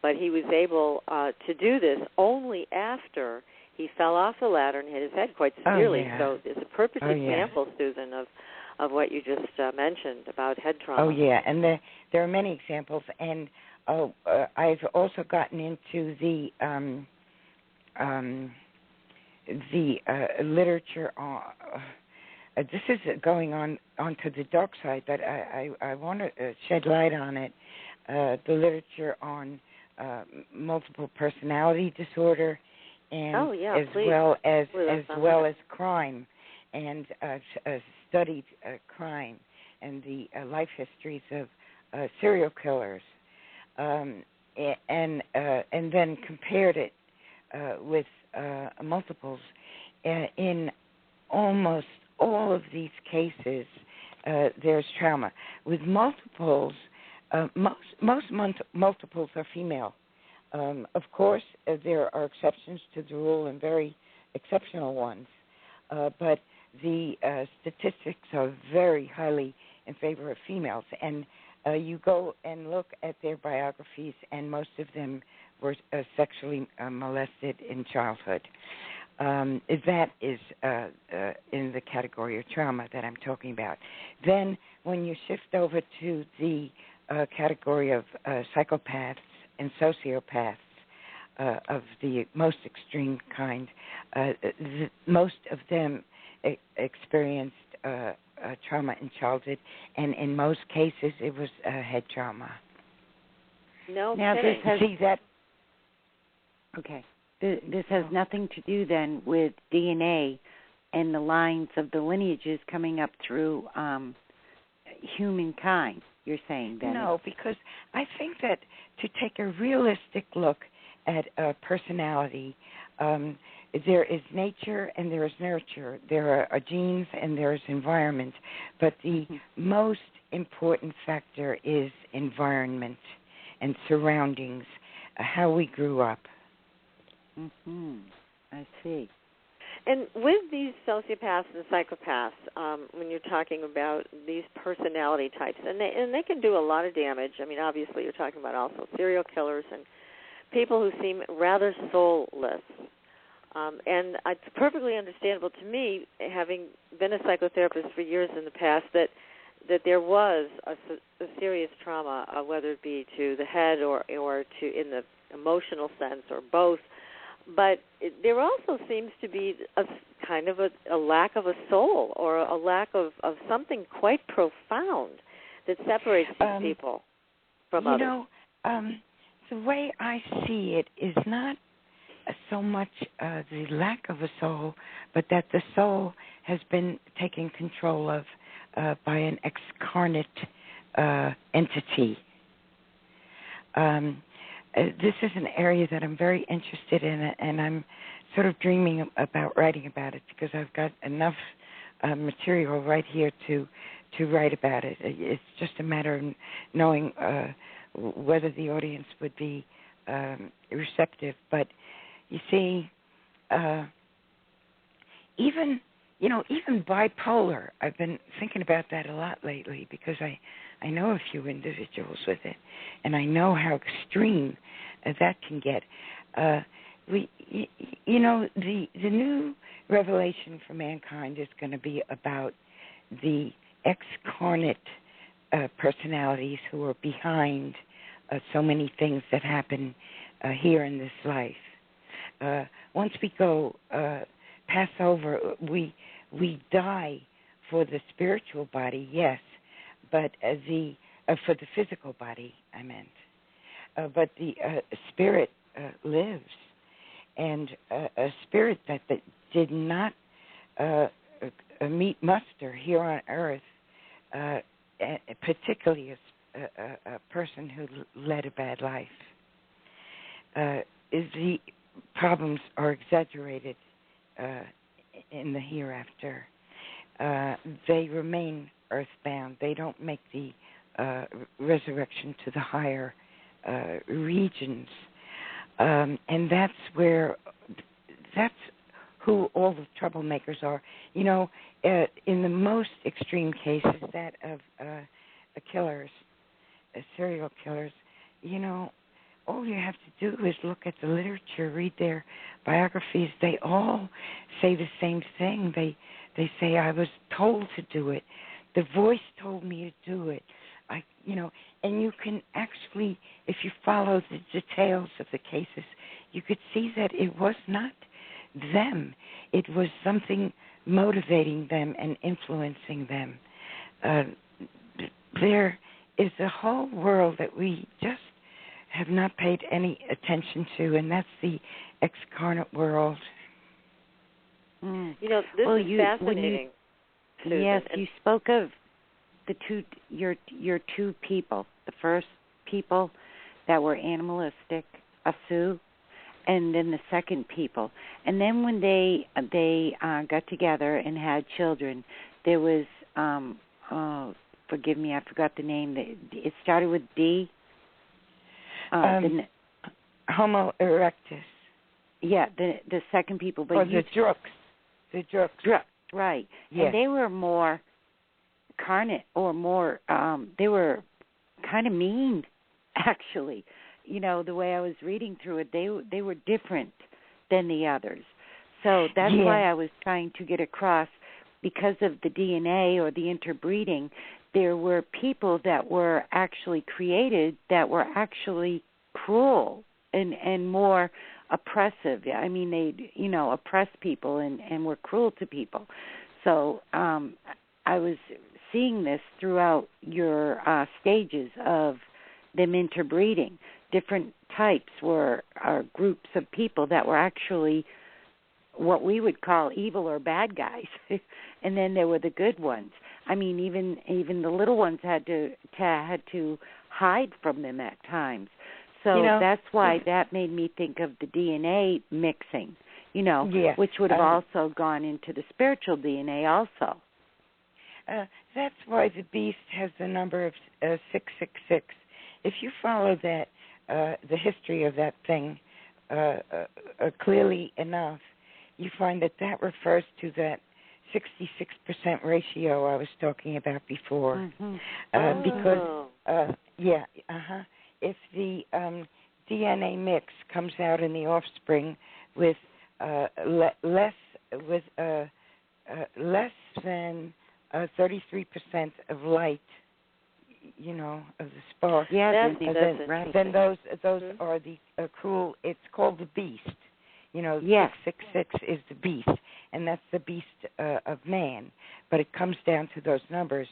But he was able to do this only after he fell off the ladder and hit his head quite severely. So it's a perfect example, Susan, of what you just mentioned about head trauma. Oh, yeah, and there are many examples. And I've also gotten into the literature on this is going on onto the dark side, but I want to shed light on it. The literature on multiple personality disorder, and well as crime, and studied crime and the life histories of serial killers, and then compared it with multiples. In almost all of these cases, there's trauma. With multiples, most multiples are female. Of course, there are exceptions to the rule and very exceptional ones, but the statistics are very highly in favor of females. And you go and look at their biographies, and most of them were sexually molested in childhood. That is in the category of trauma that I'm talking about. Then when you shift over to the category of psychopaths and sociopaths of the most extreme kind, most of them experienced trauma in childhood, and in most cases it was head trauma. No, now kidding. This has, see that. Okay, this has nothing to do then with DNA and the lines of the lineages coming up through humankind. You're saying then? No, because I think that to take a realistic look at personality, there is nature and there is nurture. There are genes and there is environment. But the most important factor is environment and surroundings, how we grew up. I see. And with these sociopaths and psychopaths, when you're talking about these personality types, and they can do a lot of damage. I mean, obviously you're talking about also serial killers and people who seem rather soulless. And it's perfectly understandable to me, having been a psychotherapist for years in the past, that there was a serious trauma, whether it be to the head or to in the emotional sense or both. But there also seems to be a kind of a lack of a soul or a lack of something quite profound that separates these people from others. The way I see it is not so much the lack of a soul, but that the soul has been taken control of by an excarnate entity. This is an area that I'm very interested in, and I'm sort of dreaming about writing about it because I've got enough material right here to write about it. It's just a matter of knowing whether the audience would be receptive. But you see, even bipolar, I've been thinking about that a lot lately because I know a few individuals with it, and I know how extreme that can get. The new revelation for mankind is going to be about the excarnate personalities who are behind so many things that happen here in this life. Once we go pass over, we die for the spiritual body, yes, but for the physical body, I meant. But the spirit lives, and a spirit that did not meet muster here on earth, particularly a person who led a bad life, the problems are exaggerated in the hereafter. They remain earthbound. They don't make the resurrection to the higher regions. And that's who all the troublemakers are. You know, in the most extreme cases, that of killers, serial killers, you know, all you have to do is look at the literature, read their biographies. They all say the same thing. They say, I was told to do it. The voice told me to do it. And you can actually, if you follow the details of the cases, you could see that it was not them. It was something motivating them and influencing them. There is a whole world that we just have not paid any attention to, and that's the excarnate world. You know, this is fascinating. Susan. Yes, you spoke of the your two people. The first people that were animalistic, Asu, and then the second people. And then when they got together and had children, there was forgive me, I forgot the name. It started with D. Homo erectus. Yeah, the second people, but the Drooks. The Drooks. Right. Yes. And they were more carnate, or more. They were kind of mean, actually. You know, the way I was reading through it, they were different than the others. So that's why I was trying to get across, because of the DNA or the interbreeding, there were people that were actually created that were actually cruel and more oppressive. I mean, they, oppressed people and were cruel to people. So I was seeing this throughout your stages of them interbreeding. Different types are groups of people that were actually what we would call evil or bad guys, and then there were the good ones. I mean, even the little ones had to hide from them at times. So that's why that made me think of the DNA mixing, which would have also gone into the spiritual DNA also. That's why the beast has the number of 666. If you follow that, the history of that thing clearly enough, you find that refers to that 66% ratio I was talking about before. Mm-hmm. Because, if the DNA mix comes out in the offspring with less than 33% of light, of the spark. Yeah, then those are the cruel. It's called the beast. 666 is the beast, and that's the beast of man. But it comes down to those numbers.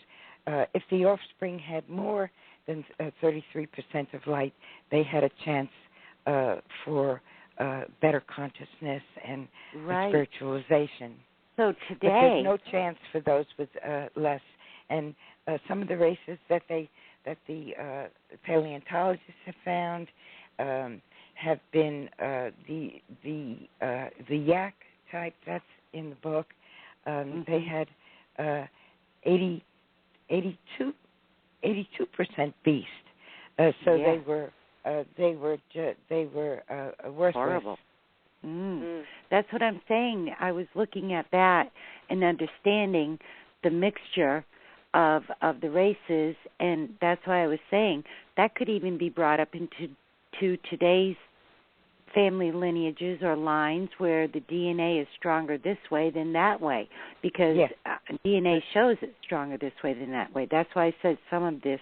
If the offspring had more than 33% of light, they had a chance for better consciousness and spiritualization. So today, but there's no chance for those with less. And some of the races that the paleontologists have found have been the yak type. That's in the book. They had 82% beast. So they were worthless. Horrible. That's what I'm saying. I was looking at that and understanding the mixture of the races, and that's why I was saying that could even be brought up into today's family lineages or lines where the DNA is stronger this way than that way, because DNA shows it's stronger this way than that way. That's why I said some of this,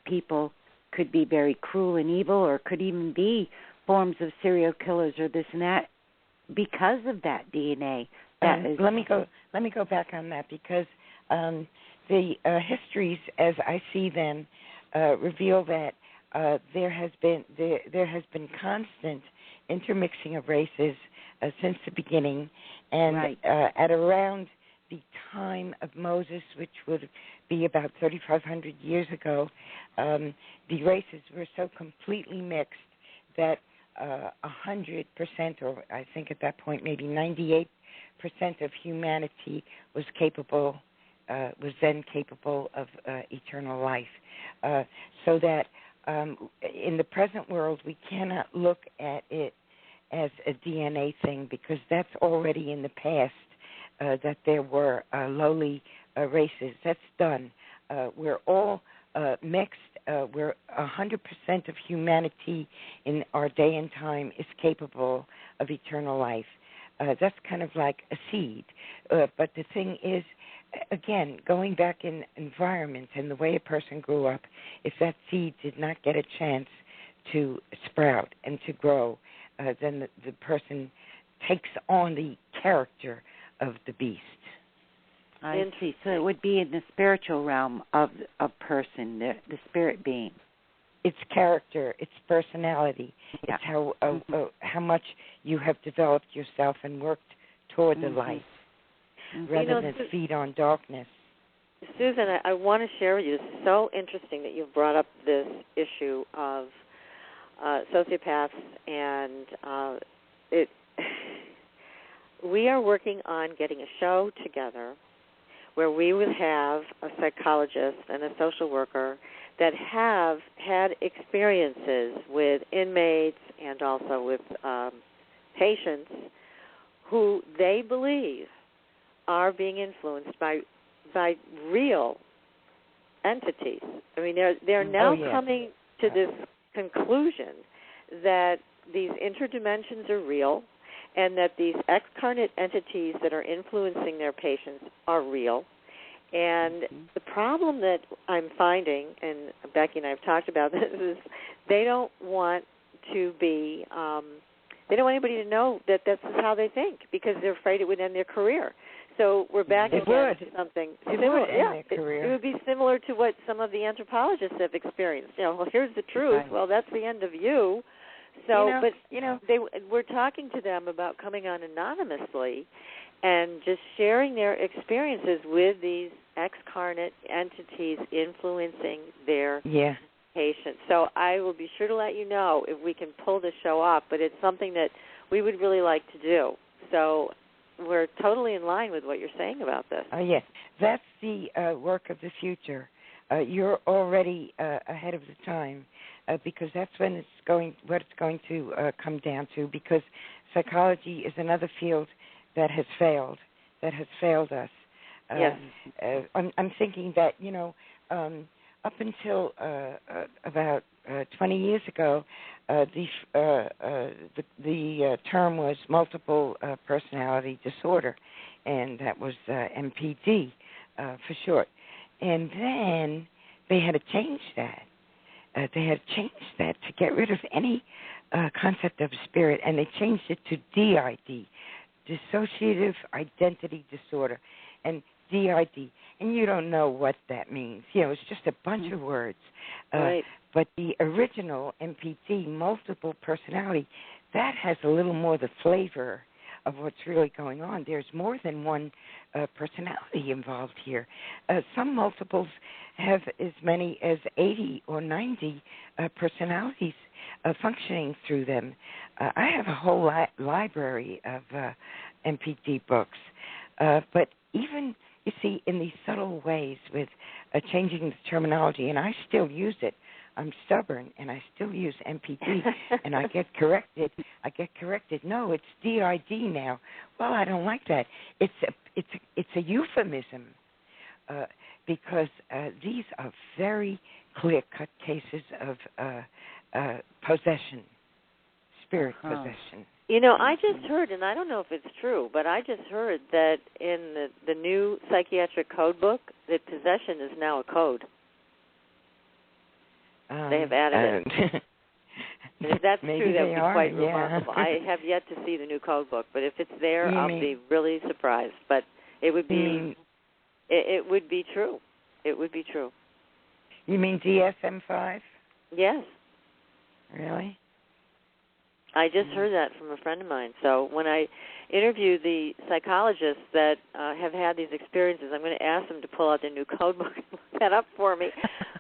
people could be very cruel and evil, or could even be forms of serial killers or this and that because of that DNA. Let me go back on that, because the histories, as I see them, reveal that there has been constant intermixing of races since the beginning, and at around the time of Moses, which would be about 3,500 years ago, the races were so completely mixed that 100%, or I think at that point maybe 98% of humanity was then capable of eternal life. So that in the present world, we cannot look at it as a DNA thing, because that's already in the past, that there were lowly races. That's done. We're all mixed. We're 100% of humanity in our day and time is capable of eternal life. That's kind of like a seed. But the thing is, again, going back in environment and the way a person grew up, if that seed did not get a chance to sprout and to grow, then the person takes on the character of the beast. I see. So it would be in the spiritual realm of a person, the spirit being. It's character, it's personality, it's how much you have developed yourself and worked toward the light, rather than feed on darkness. Susan, I want to share with you, it's so interesting that you've brought up this issue of sociopaths, and we are working on getting a show together where we would have a psychologist and a social worker that have had experiences with inmates and also with patients who they believe are being influenced by real entities. I mean, they're now coming to this conclusion that these interdimensions are real, and that these excarnate entities that are influencing their patients are real. And the problem that I'm finding, and Becky and I have talked about this, is they don't want to be, they don't want anybody to know that this is how they think, because they're afraid it would end their career. So we're back again to something similar. It would be similar to what some of the anthropologists have experienced. Well, here's the truth. Right. Well, that's the end of you. So, we're talking to them about coming on anonymously and just sharing their experiences with these excarnate entities influencing their patients. So I will be sure to let you know if we can pull the show off, but it's something that we would really like to do. So we're totally in line with what you're saying about this. Yes, that's the work of the future. You're already ahead of the time, because that's what it's going to come down to, because psychology is another field that has failed us. I'm thinking that, up until about 20 years ago, the term was multiple personality disorder, and that was MPD for short. And then they had to change that. To get rid of any concept of spirit, and they changed it to DID, dissociative identity disorder, and DID. And you don't know what that means. It's just a bunch of words. Right. But the original MPD, multiple personality, that has a little more the flavor of what's really going on. There's more than one personality involved here. Some multiples have as many as 80 or 90 personalities functioning through them. I have a whole library of MPD books. But even, you see, in these subtle ways with changing the terminology, and I still use it. I'm stubborn, and I still use MPD, and I get corrected. No, it's DID now. Well, I don't like that. It's a euphemism, because these are very clear-cut cases of possession, spirit possession. You know, I just heard, and I don't know if it's true, but I just heard that in the new psychiatric code book, that possession is now a code. They have added it. And if that's true, that would be quite remarkable. I have yet to see the new code book, but if it's there, I'll be really surprised. But it would be, it would be true. It would be true. You mean DSM-5? Yes. Really? I just heard that from a friend of mine. So when I interview the psychologists that have had these experiences, I'm going to ask them to pull out their new code book and look that up for me,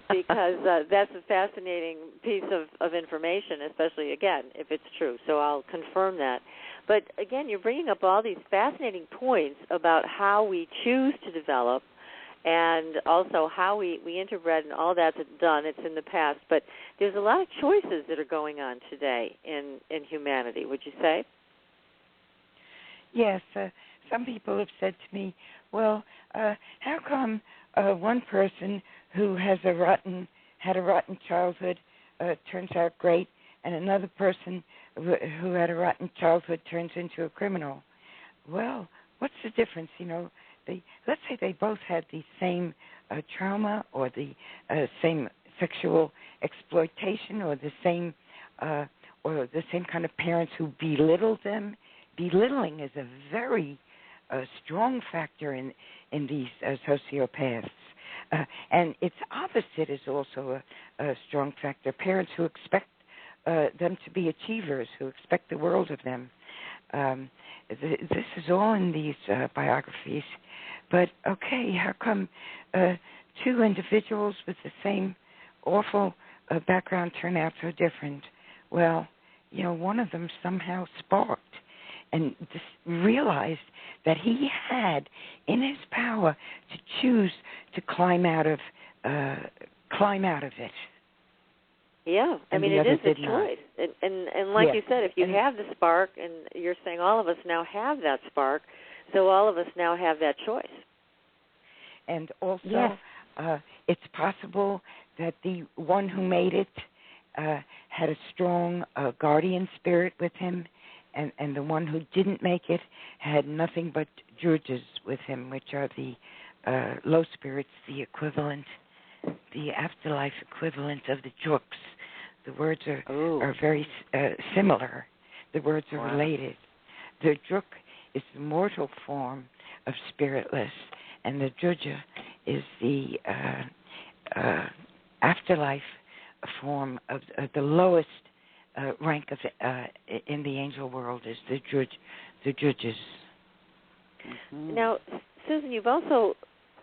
because that's a fascinating piece of information, especially, again, if it's true. So I'll confirm that. But, again, you're bringing up all these fascinating points about how we choose to develop and also how we interbred, and all that's done. It's in the past. But there's a lot of choices that are going on today in humanity, would you say? Yes. Some people have said to me, well, how come one person who had a rotten childhood turns out great, and another person who had a rotten childhood turns into a criminal? Well, what's the difference? You know, let's say they both had the same trauma, or the same sexual exploitation, or the same kind of parents who belittled them. Belittling is a very strong factor in these sociopaths. And its opposite is also a strong factor. Parents who expect them to be achievers, who expect the world of them. This is all in these biographies. But, okay, how come two individuals with the same awful background turn out so different? Well, you know, one of them somehow sparked and just realized that he had in his power to choose to climb out of it. Yeah, I mean, it is a choice. And like you said, if you have the spark, and you're saying all of us now have that spark, so all of us now have that choice. And also, it's possible that the one who made it had a strong guardian spirit with him, and the one who didn't make it had nothing but Girlz with him, which are the low spirits, the afterlife equivalent of the jooks. The words are very similar. The words are related. The jook is the mortal form of spiritless, and the Girlz is the afterlife form of the lowest rank of in the angel world is the Girlz. Mm-hmm. Now, Susan, you've also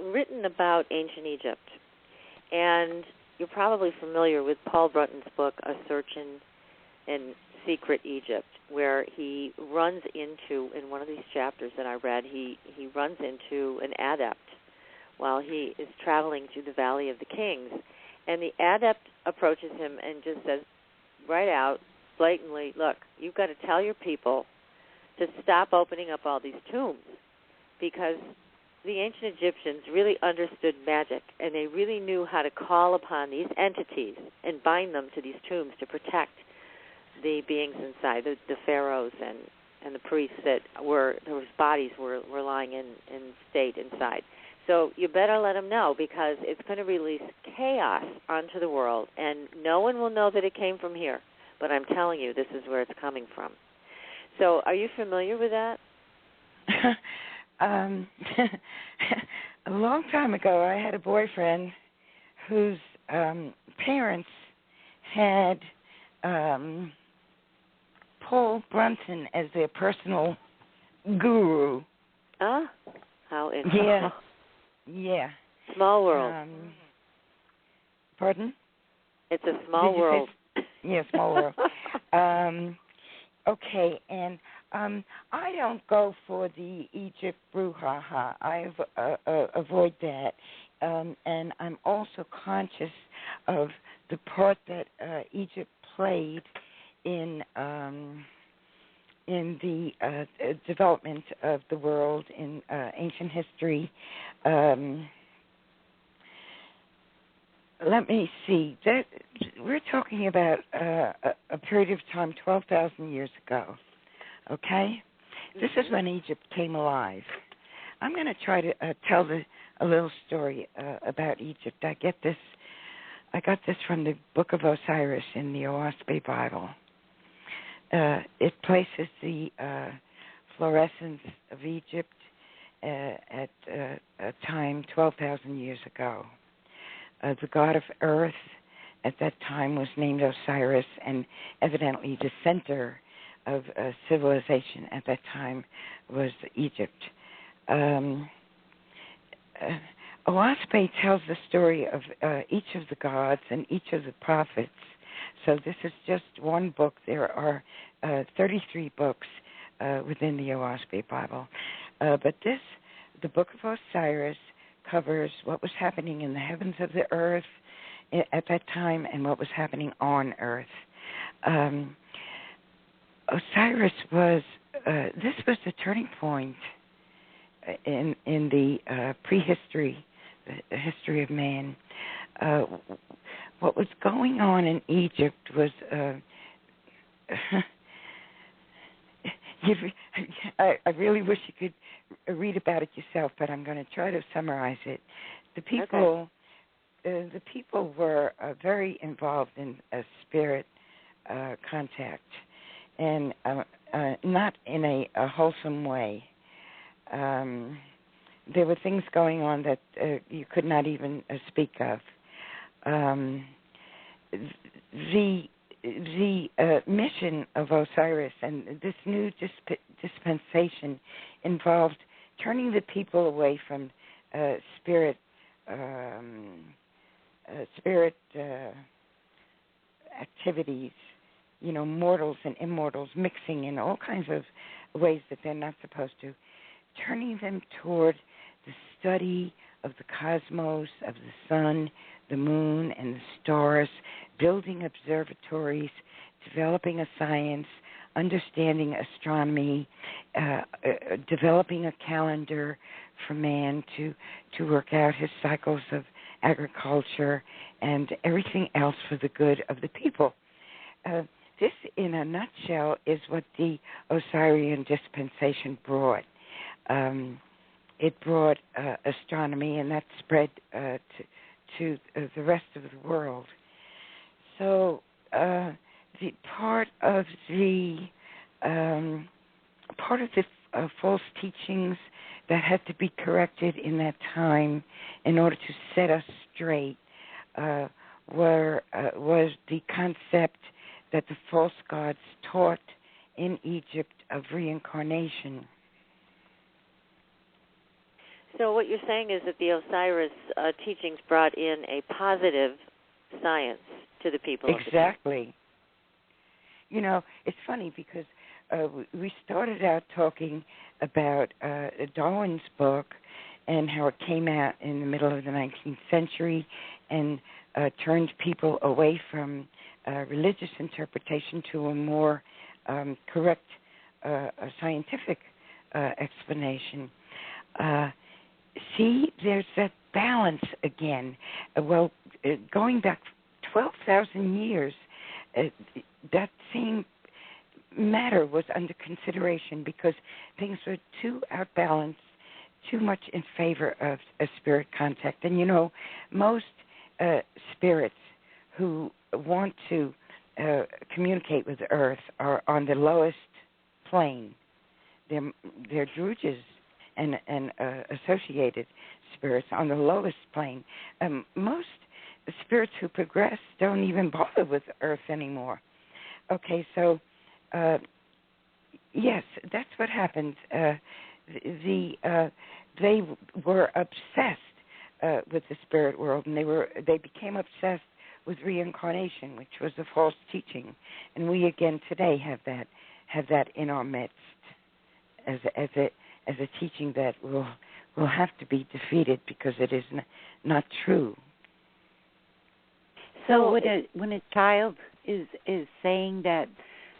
written about ancient Egypt, and you're probably familiar with Paul Brunton's book, A Search in Secret Egypt, where he runs into, in one of these chapters that I read, he runs into an adept while he is traveling through the Valley of the Kings. And the adept approaches him and just says right out, blatantly, look, you've got to tell your people to stop opening up all these tombs, because the ancient Egyptians really understood magic, and they really knew how to call upon these entities and bind them to these tombs to protect the beings inside, the pharaohs and the priests whose bodies were lying in state inside. So you better let them know, because it's going to release chaos onto the world, and no one will know that it came from here. But I'm telling you, this is where it's coming from. So are you familiar with that? A long time ago, I had a boyfriend whose parents had Paul Brunton as their personal guru. Ah, how interesting. Yeah. Small world. Pardon? It's a small world. Small world. Okay, and I don't go for the Egypt brouhaha. I avoid that. And I'm also conscious of the part that Egypt played in the development of the world in ancient history. let me see. That we're talking about a period of time 12,000 years ago. Okay, this is when Egypt came alive. I'm going to try to tell a little story about Egypt. I got this from the Book of Osiris in the OSB Bible. It places the fluorescence of Egypt at a time 12,000 years ago. The god of earth at that time was named Osiris, and evidently the center of civilization at that time was Egypt. OSB tells the story of each of the gods and each of the prophets. So this is just one book. There are 33 books within the OSB Bible. But the Book of Osiris, covers what was happening in the heavens of the earth at that time and what was happening on earth. Osiris this was the turning point in the prehistory, the history of man. What was going on in Egypt was I really wish you could read about it yourself, but I'm going to try to summarize it. The people were very involved in spirit contact, and not in a wholesome way. There were things going on that you could not even speak of. The mission of Osiris and this new dispensation involved turning the people away from spirit activities, mortals and immortals mixing in all kinds of ways that they're not supposed to, turning them toward the study of the cosmos, of the sun, the moon, and the stars, building observatories, developing a science, understanding astronomy, developing a calendar for man to work out his cycles of agriculture and everything else for the good of the people. This, in a nutshell, is what the Osirian dispensation brought. It brought astronomy, and that spread to the rest of the world. So the part of the false teachings that had to be corrected in that time in order to set us straight was the concept that the false gods taught in Egypt of reincarnation. So what you're saying is that the Osiris teachings brought in a positive science to the people. Exactly. It's funny because we started out talking about Darwin's book and how it came out in the middle of the 19th century and turned people away from religious interpretation to a more correct scientific explanation. See, there's that balance again. Going back 12,000 years, that same matter was under consideration because things were too outbalanced, too much in favor of a spirit contact. And most spirits who want to communicate with the earth are on the lowest plane. They're druges and associated spirits on the lowest plane. Most spirits who progress don't even bother with Earth anymore. Okay, so yes, that's what happened. They were obsessed with the spirit world, and they became obsessed with reincarnation, which was a false teaching, and we again today have that in our midst as a teaching that will have to be defeated because it is not true. So when a child is saying that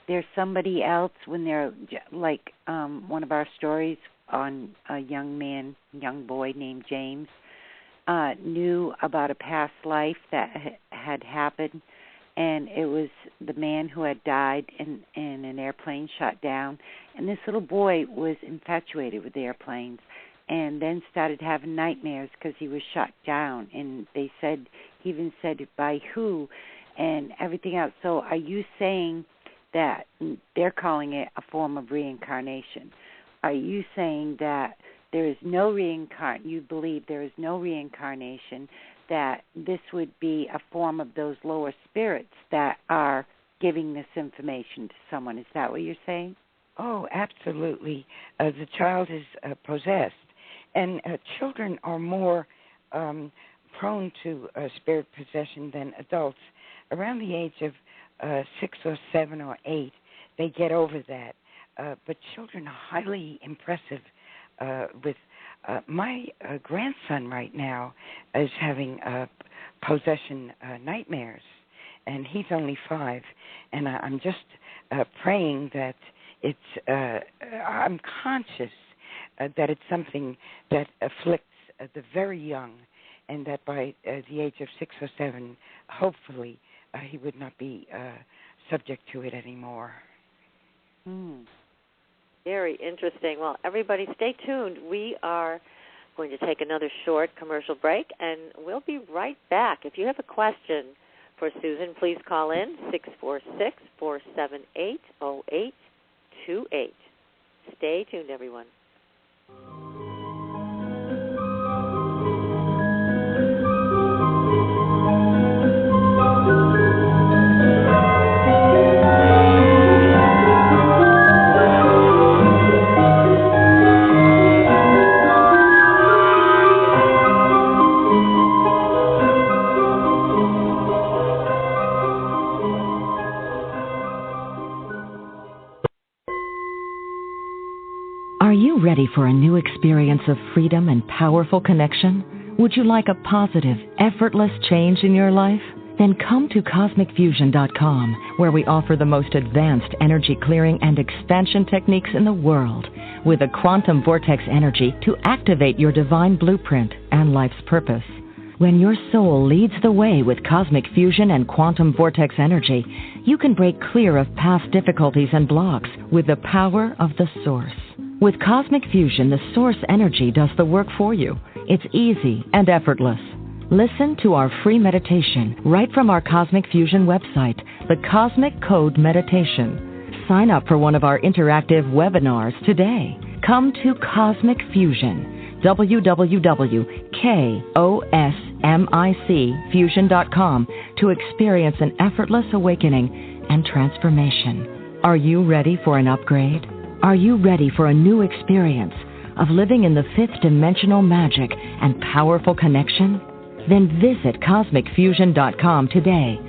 there's somebody else, when they're like one of our stories on a young boy named James, knew about a past life that had happened, and it was the man who had died in an airplane shot down. And this little boy was infatuated with airplanes and then started having nightmares because he was shot down. And they said, he even said by who and everything else. So are you saying that they're calling it a form of reincarnation? Are you saying that there is no you believe there is no reincarnation, that this would be a form of those lower spirits that are giving this information to someone? Is that what you're saying? Oh, absolutely. The child is possessed, and children are more prone to spirit possession than adults. Around the age of 6 or 7 or 8, they get over that. But children are highly impressive. With my grandson right now is having possession nightmares, and he's only 5. And I'm just praying that I'm conscious that it's something that afflicts the very young, and that by the age of 6 or 7, hopefully, he would not be subject to it anymore. Very interesting. Well, everybody stay tuned. We are going to take another short commercial break, and we'll be right back. If you have a question for Susan, please call in 646-478-0828. Stay tuned, everyone. Ready for a new experience of freedom and powerful connection? Would you like a positive, effortless change in your life? Then come to CosmicFusion.com, where we offer the most advanced energy clearing and expansion techniques in the world, with a quantum vortex energy to activate your divine blueprint and life's purpose. When your soul leads the way with cosmic fusion and quantum vortex energy, you can break clear of past difficulties and blocks with the power of the Source. With Cosmic Fusion, the Source energy does the work for you. It's easy and effortless. Listen to our free meditation right from our Cosmic Fusion website, the Cosmic Code Meditation. Sign up for one of our interactive webinars today. Come to Cosmic Fusion, www.KOSMICfusion.com, to experience an effortless awakening and transformation. Are you ready for an upgrade? Are you ready for a new experience of living in the fifth dimensional magic and powerful connection? Then visit CosmicFusion.com today.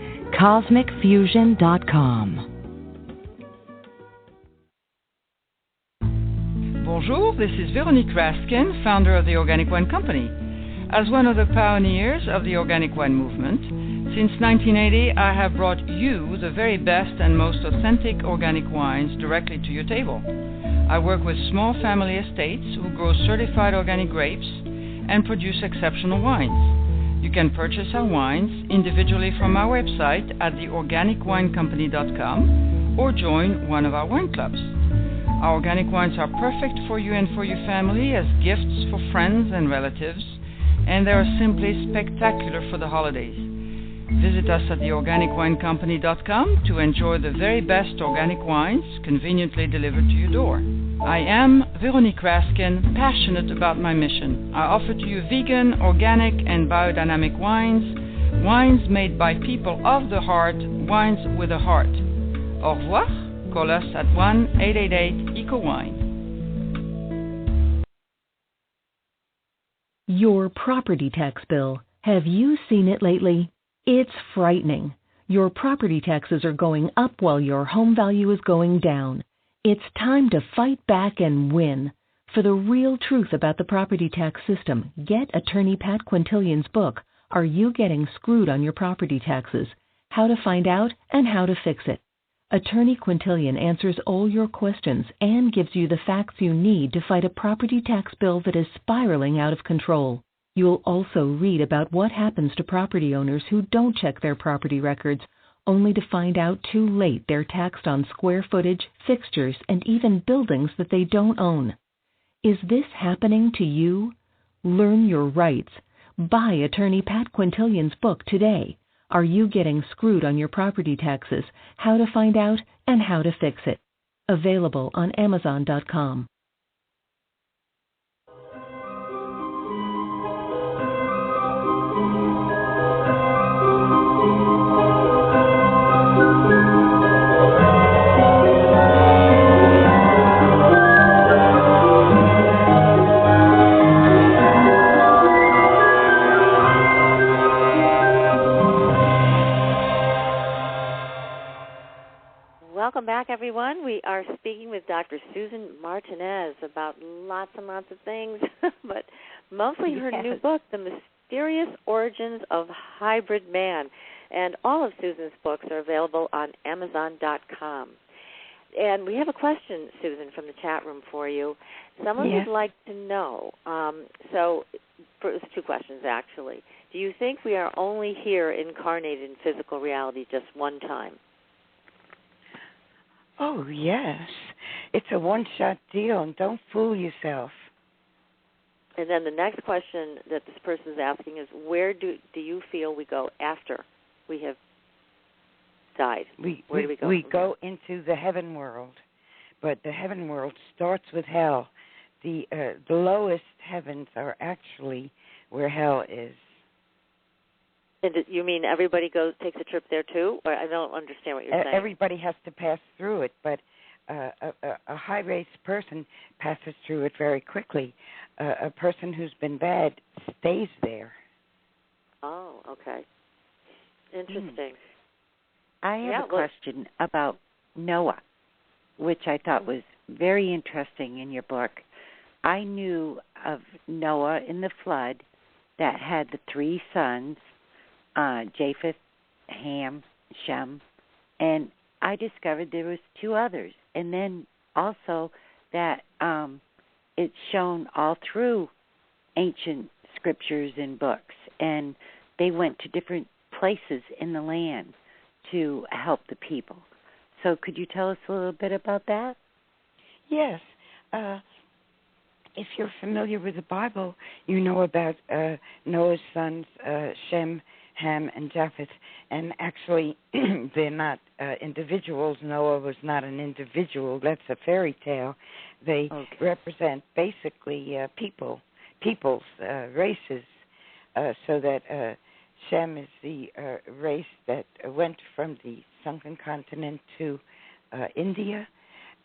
CosmicFusion.com. Bonjour, this is Veronique Raskin, founder of the Organic Wine Company. As one of the pioneers of the organic wine movement, since 1980, I have brought you the very best and most authentic organic wines directly to your table. I work with small family estates who grow certified organic grapes and produce exceptional wines. You can purchase our wines individually from our website at theorganicwinecompany.com or join one of our wine clubs. Our organic wines are perfect for you and for your family as gifts for friends and relatives, and they are simply spectacular for the holidays. Visit us at theorganicwinecompany.com to enjoy the very best organic wines conveniently delivered to your door. I am Veronique Raskin, passionate about my mission. I offer to you vegan, organic, and biodynamic wines, wines made by people of the heart, wines with a heart. Au revoir. Call us at 1-888-ECO-WINE. Your property tax bill. Have you seen it lately? It's frightening. Your property taxes are going up while your home value is going down. It's time to fight back and win. For the real truth about the property tax system, get attorney Pat Quintilian's book, Are You Getting Screwed on Your Property Taxes? How to Find Out and How to Fix It. Attorney Quintilian answers all your questions and gives you the facts you need to fight a property tax bill that is spiraling out of control. You'll also read about what happens to property owners who don't check their property records, only to find out too late they're taxed on square footage, fixtures, and even buildings that they don't own. Is this happening to you? Learn your rights. Buy attorney Pat Quintilian's book today. Are you getting screwed on your property taxes? How to find out and how to fix it. Available on Amazon.com. Welcome back, everyone. We are speaking with Dr. Susan Martinez about lots and lots of things, but mostly her new book, The Mysterious Origins of Hybrid Man. And all of Susan's books are available on Amazon.com. And we have a question, Susan, from the chat room for you. Someone would like to know, it's two questions, actually. Do you think we are only here incarnated in physical reality just one time? Oh, yes. It's a one-shot deal, and don't fool yourself. And then the next question that this person is asking is, where do you feel we go after we have died? Where do we go? We go into the heaven world, but the heaven world starts with hell. The lowest heavens are actually where hell is. And you mean everybody takes a trip there too? Or I don't understand what you're saying. Everybody has to pass through it, but a high-raised person passes through it very quickly. A person who's been bad stays there. Oh, okay. Interesting. I have a question about Noah, which I thought was very interesting in your book. I knew of Noah in the flood that had the three sons, Japheth, Ham, Shem, and I discovered there was two others. And then also that it's shown all through ancient scriptures and books, and they went to different places in the land to help the people. So could you tell us a little bit about that? Yes. If you're familiar with the Bible, you know about Noah's sons, Shem, Ham, and Japheth. And actually, they're not individuals. Noah was not an individual. That's a fairy tale. They represent basically peoples, races, so that Shem is the race that went from the sunken continent to India.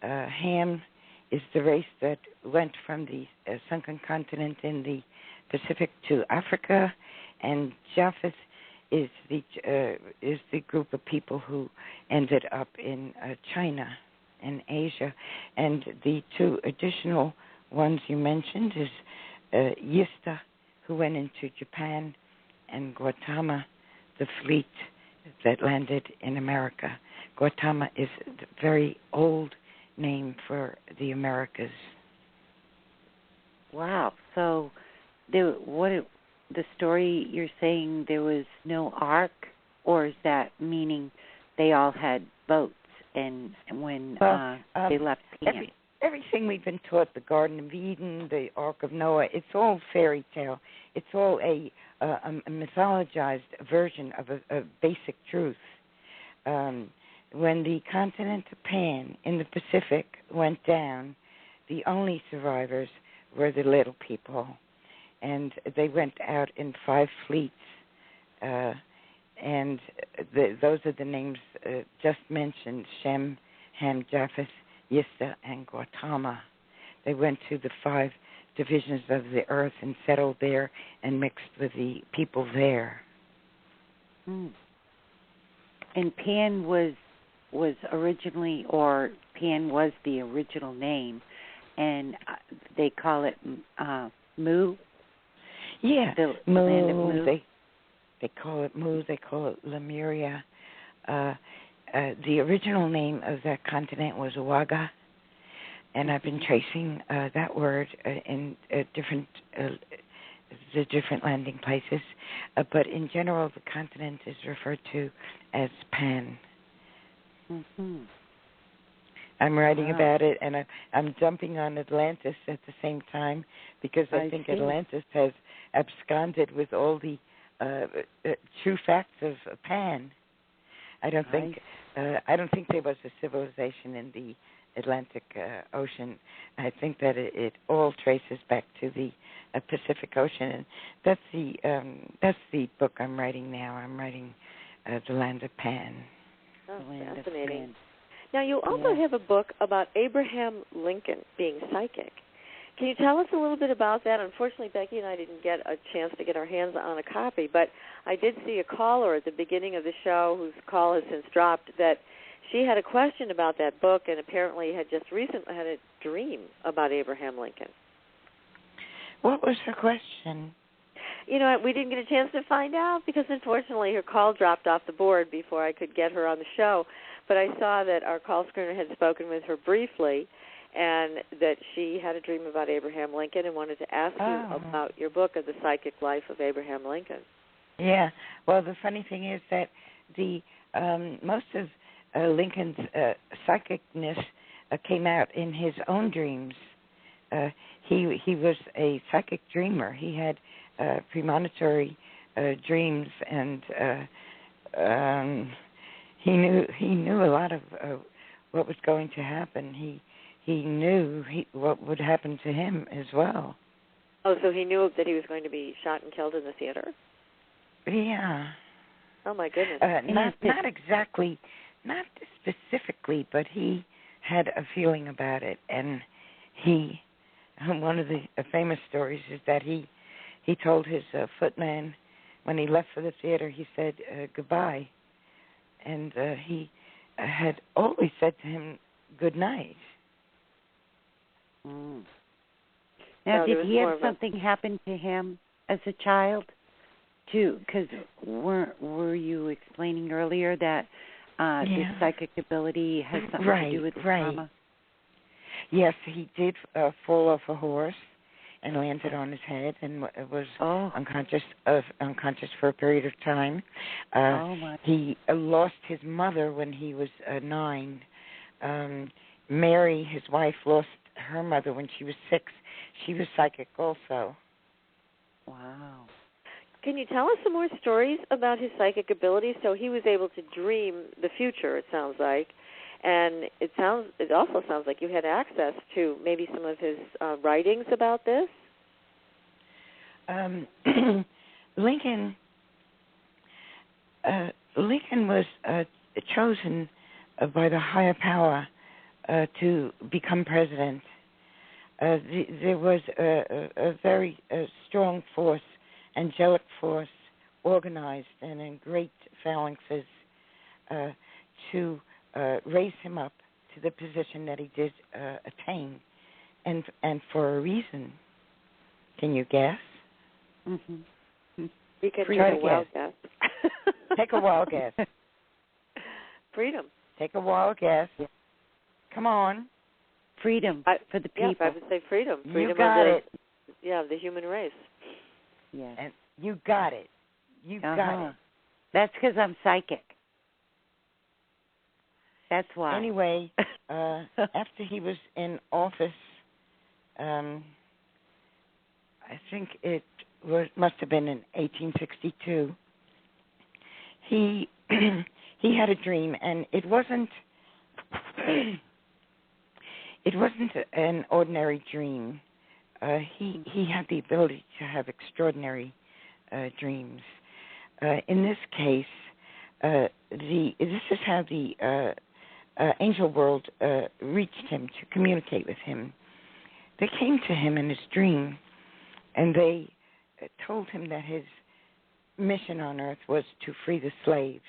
Ham is the race that went from the sunken continent in the Pacific to Africa, and Japheth is the group of people who ended up in China and Asia. And the two additional ones you mentioned is Yista, who went into Japan, and Gautama, the fleet that landed in America. Gautama is a very old name for the Americas. Wow. So the story you're saying there was no ark, or is that meaning they all had boats and when they left Ham? Everything we've been taught, the Garden of Eden, the Ark of Noah, it's all fairy tale. It's all a mythologized version of a basic truth. When the continent of Pan in the Pacific went down, the only survivors were the little people. And they went out in 5 fleets. And those are the names just mentioned, Shem, Ham, Japheth, Yista, and Gautama. They went to the 5 divisions of the earth and settled there and mixed with the people there. And Pan was originally, or Pan was the original name, and they call it Mu. Yeah, the land of Mu. They call it Mu. They call it Lemuria. The original name of that continent was Waga, and I've been tracing that word in different the different landing places, but in general, the continent is referred to as Pan. Mm-hmm. I'm writing about it, and I'm jumping on Atlantis at the same time because I think Atlantis has absconded with all the true facts of Pan. I don't think there was a civilization in the Atlantic Ocean. I think that it all traces back to the Pacific Ocean, and that's the book I'm writing now. I'm writing The Land of Pan. Oh, fascinating. Now, you also have a book about Abraham Lincoln being psychic. Can you tell us a little bit about that? Unfortunately, Becky and I didn't get a chance to get our hands on a copy, but I did see a caller at the beginning of the show whose call has since dropped that she had a question about that book and apparently had just recently had a dream about Abraham Lincoln. What was her question? You know, we didn't get a chance to find out because, unfortunately, her call dropped off the board before I could get her on the show. But I saw that our call screener had spoken with her briefly and that she had a dream about Abraham Lincoln and wanted to ask you about your book of the psychic life of Abraham Lincoln. Yeah. Well, the funny thing is that the most of Lincoln's psychicness came out in his own dreams. He was a psychic dreamer. He had premonitory dreams, and he knew a lot of what was going to happen. He knew what would happen to him as well. Oh, so he knew that he was going to be shot and killed in the theater? Yeah. Oh my goodness. Not exactly, not specifically, but he had a feeling about it, and one of the famous stories is that he told his footman when he left for the theater, he said goodbye, and he had always said to him good night. Mm. Now, did he have something happen to him as a child, too? Because were you explaining earlier that this psychic ability has something to do with trauma? Yes, he did fall off a horse and landed on his head and was unconscious for a period of time. He lost his mother when he was 9. Mary, his wife, lost her mother when she was 6. She was psychic also. Wow. Can you tell us some more stories about his psychic abilities? So he was able to dream the future, it sounds like. And it also sounds like you had access to maybe some of his writings about this. Lincoln was chosen by the higher power to become president. There was a very strong force, angelic force, organized and in great phalanxes to raise him up to the position that he did attain, and for a reason. Can you guess? Mm-hmm. You can try take a wild guess. Take a wild guess. Freedom. Take a wild guess. Come on. Freedom for the people. Yeah, I would say freedom. Freedom you got it. Yeah, the human race. Yes. And you got it. You got it. That's because I'm psychic. That's why. Anyway, after he was in office, I think it must have been in 1862. He had a dream, and it wasn't an ordinary dream. He had the ability to have extraordinary dreams. In this case, this is how the angel world reached him to communicate with him. They came to him in his dream, and they told him that his mission on Earth was to free the slaves.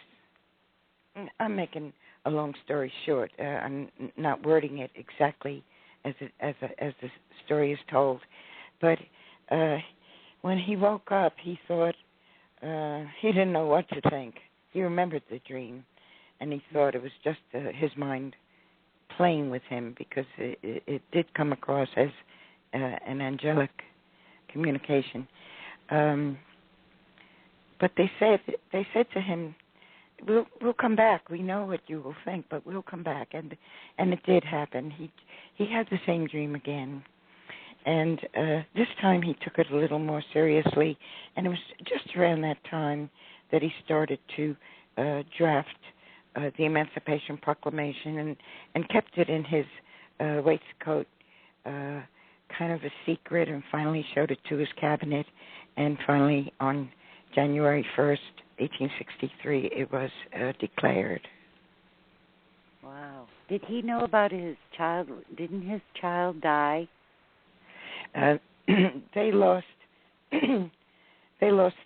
I'm making a long story short. I'm not wording it exactly as the story is told, but when he woke up, he thought he didn't know what to think. He remembered the dream, and he thought it was just his mind playing with him, because it did come across as an angelic communication. but they said to him, "We'll come back. We know what you will think, but we'll come back." And it did happen. He had the same dream again, and this time he took it a little more seriously. And it was just around that time that he started to draft the Emancipation Proclamation and kept it in his waistcoat, kind of a secret, and finally showed it to his cabinet. And finally, on January 1st, 1863, it was declared. Wow. Did he know about his child? Didn't his child die? They lost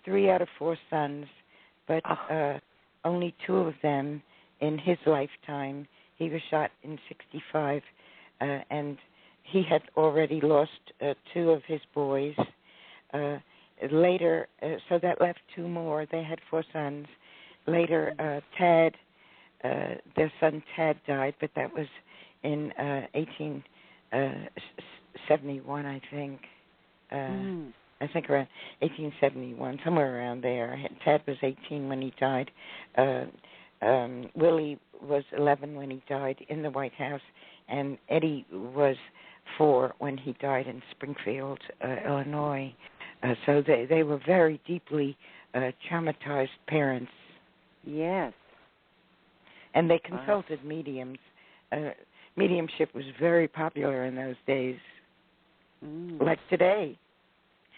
3 out of 4 sons, but only 2 of them in his lifetime. He was shot in 1965, and he had already lost 2 of his boys. Later, so that left 2 more. They had 4 sons. Later, Tad, their son Tad died, but that was in 1871, I think. I think around 1871, somewhere around there. Tad was 18 when he died. Willie was 11 when he died in the White House, and Eddie was 4 when he died in Springfield, Illinois. So they were very deeply traumatized parents. Yes. And they consulted mediums. Mediumship was very popular in those days, like today.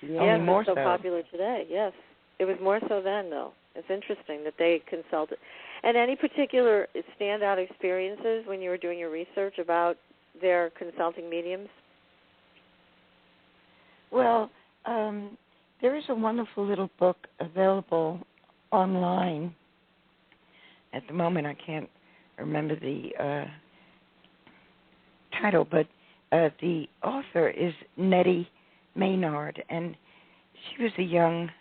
Yeah, only more it's so popular today, yes. It was more so then, though. It's interesting that they consulted. And any particular standout experiences when you were doing your research about their consulting mediums? Well, there is a wonderful little book available online. At the moment, I can't remember the title, but the author is Nettie Maynard, and she was a young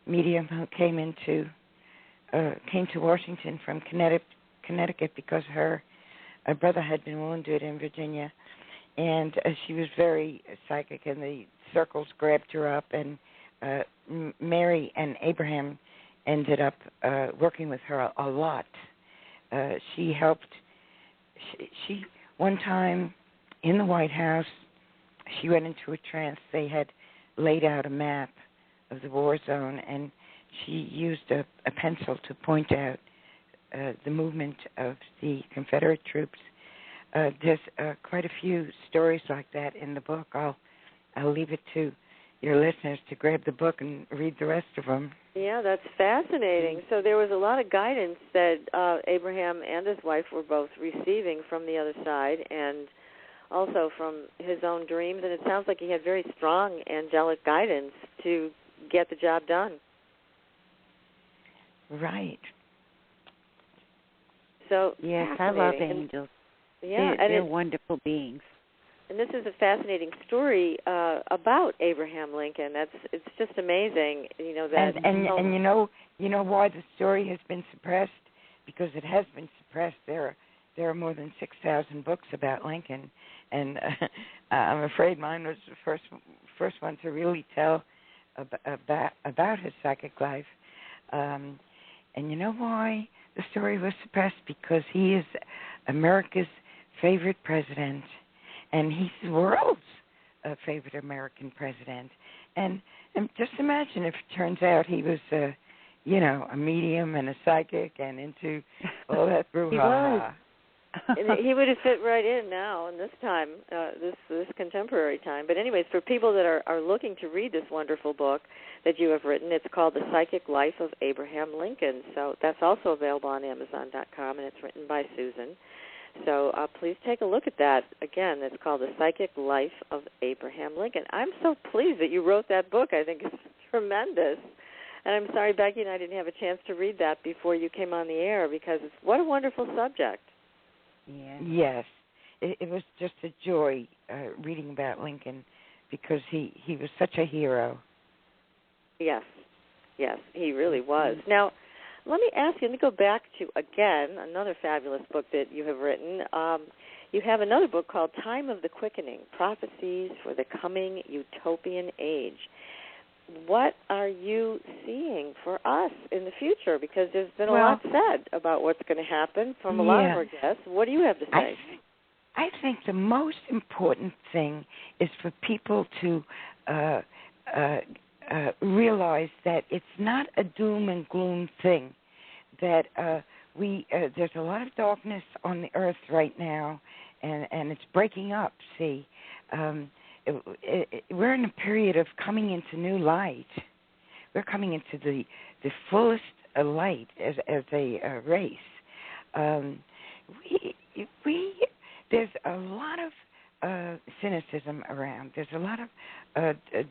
medium who came to Washington from Connecticut because her brother had been wounded in Virginia, and she was very psychic, and the circles grabbed her up, and Mary and Abraham ended up working with her a lot. She helped. She one time in the White House, she went into a trance. They had laid out a map of the war zone, and she used a pencil to point out the movement of the Confederate troops. There's quite a few stories like that in the book. I'll leave it to your listeners to grab the book and read the rest of them. Yeah, that's fascinating. So there was a lot of guidance that Abraham and his wife were both receiving from the other side, and also from his own dreams. And it sounds like he had very strong angelic guidance to get the job done. Right. So yes, I love angels. Yeah, they're wonderful beings. And this is a fascinating story about Abraham Lincoln. It's just amazing, you know that. And you know why the story has been suppressed? Because it has been suppressed. There are more than 6,000 books about Lincoln, and I'm afraid mine was the first one to really tell about his psychic life. And you know why the story was suppressed? Because he is America's favorite president, and he's the world's favorite American president. And just imagine if it turns out he was, a medium and a psychic and into all that brouhaha. He would have fit right in now in this time, this contemporary time. But anyways, for people that are looking to read this wonderful book that you have written, it's called The Psychic Life of Abraham Lincoln. So that's also available on Amazon.com, and it's written by Susan. So please take a look at that. Again, it's called The Psychic Life of Abraham Lincoln. I'm so pleased that you wrote that book. I think it's tremendous. And I'm sorry Becky and I didn't have a chance to read that before you came on the air, because what a wonderful subject. Yeah. Yes. It was just a joy reading about Lincoln, because he was such a hero. Yes, he really was. Now, let me ask you, let me go back to, again, another fabulous book that you have written. You have another book called Time of the Quickening, Prophecies for the Coming Utopian Age. what are you seeing for us in the future? Because there's been a lot said about what's going to happen from a lot of our guests. What do you have to say? I think the most important thing is for people to realize that it's not a doom and gloom thing, that there's a lot of darkness on the earth right now, and it's breaking up, see. We're in a period of coming into new light. We're coming into the fullest light as a race. There's a lot of cynicism around. There's a lot of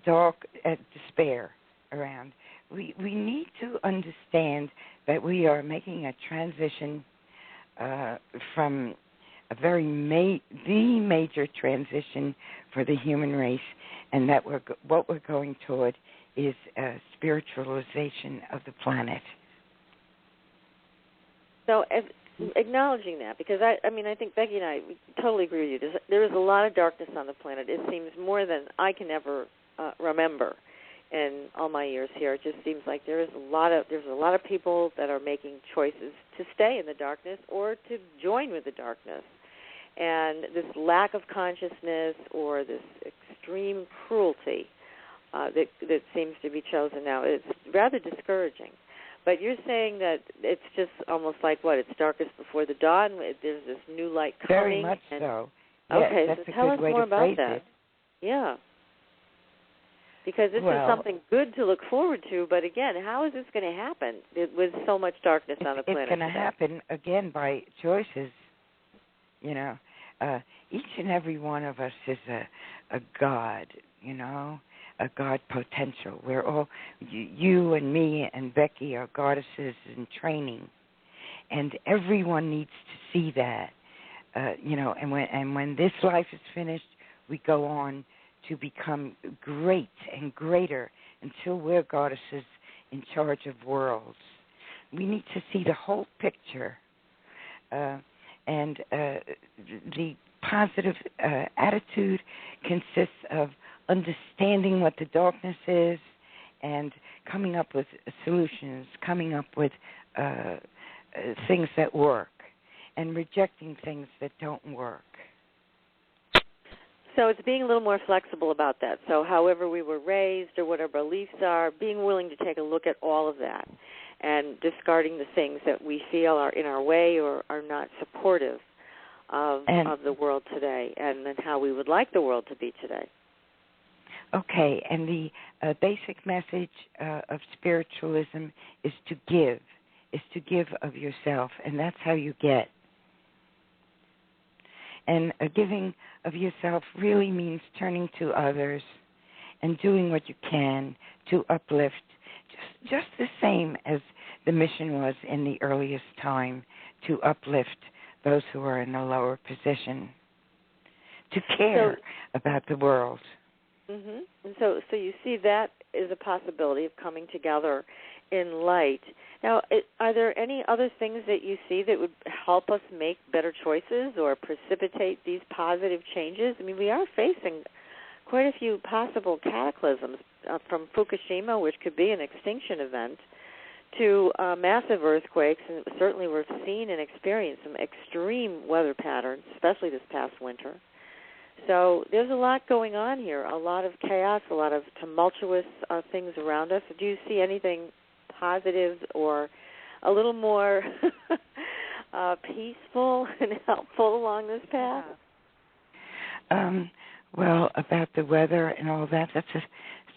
dark despair around. We need to understand that we are making a transition from a very major transition for the human race, and that what we're going toward is a spiritualization of the planet. So, acknowledging that, because I think Becky and I totally agree with you. There is a lot of darkness on the planet. It seems more than I can ever remember in all my years here. It just seems like there's a lot of people that are making choices to stay in the darkness or to join with the darkness. And this lack of consciousness or this extreme cruelty that seems to be chosen now, it's rather discouraging. But you're saying that it's just almost like it's darkest before the dawn. There's this new light coming. Very much so. Okay, yes, so tell us more about that. It. Yeah. Because this is something good to look forward to, but again, how is this going to happen with so much darkness on the planet? It's going to happen, again, by choices. You know, each and every one of us is a god, a god potential. We're all, you and me and Becky are goddesses in training, and everyone needs to see that, and when this life is finished, we go on to become great and greater until we're goddesses in charge of worlds. We need to see the whole picture, and the positive attitude consists of understanding what the darkness is and coming up with solutions, coming up with things that work, and rejecting things that don't work. So it's being a little more flexible about that. So however we were raised or what our beliefs are, being willing to take a look at all of that and discarding the things that we feel are in our way or are not supportive of the world today and then how we would like the world to be today. Okay, and the basic message of spiritualism is to give of yourself, and that's how you get. And giving of yourself really means turning to others and doing what you can to uplift, just the same as the mission was in the earliest time, to uplift those who are in a lower position, to care about the world. Mm-hmm. And so you see that is a possibility of coming together in light. Now, are there any other things that you see that would help us make better choices or precipitate these positive changes? I mean, we are facing quite a few possible cataclysms, from Fukushima, which could be an extinction event, to massive earthquakes, and certainly we've seen and experienced some extreme weather patterns, especially this past winter. So there's a lot going on here, a lot of chaos, a lot of tumultuous things around us. Do you see anything positive or a little more peaceful and helpful along this path? Well, about the weather and all that, that's a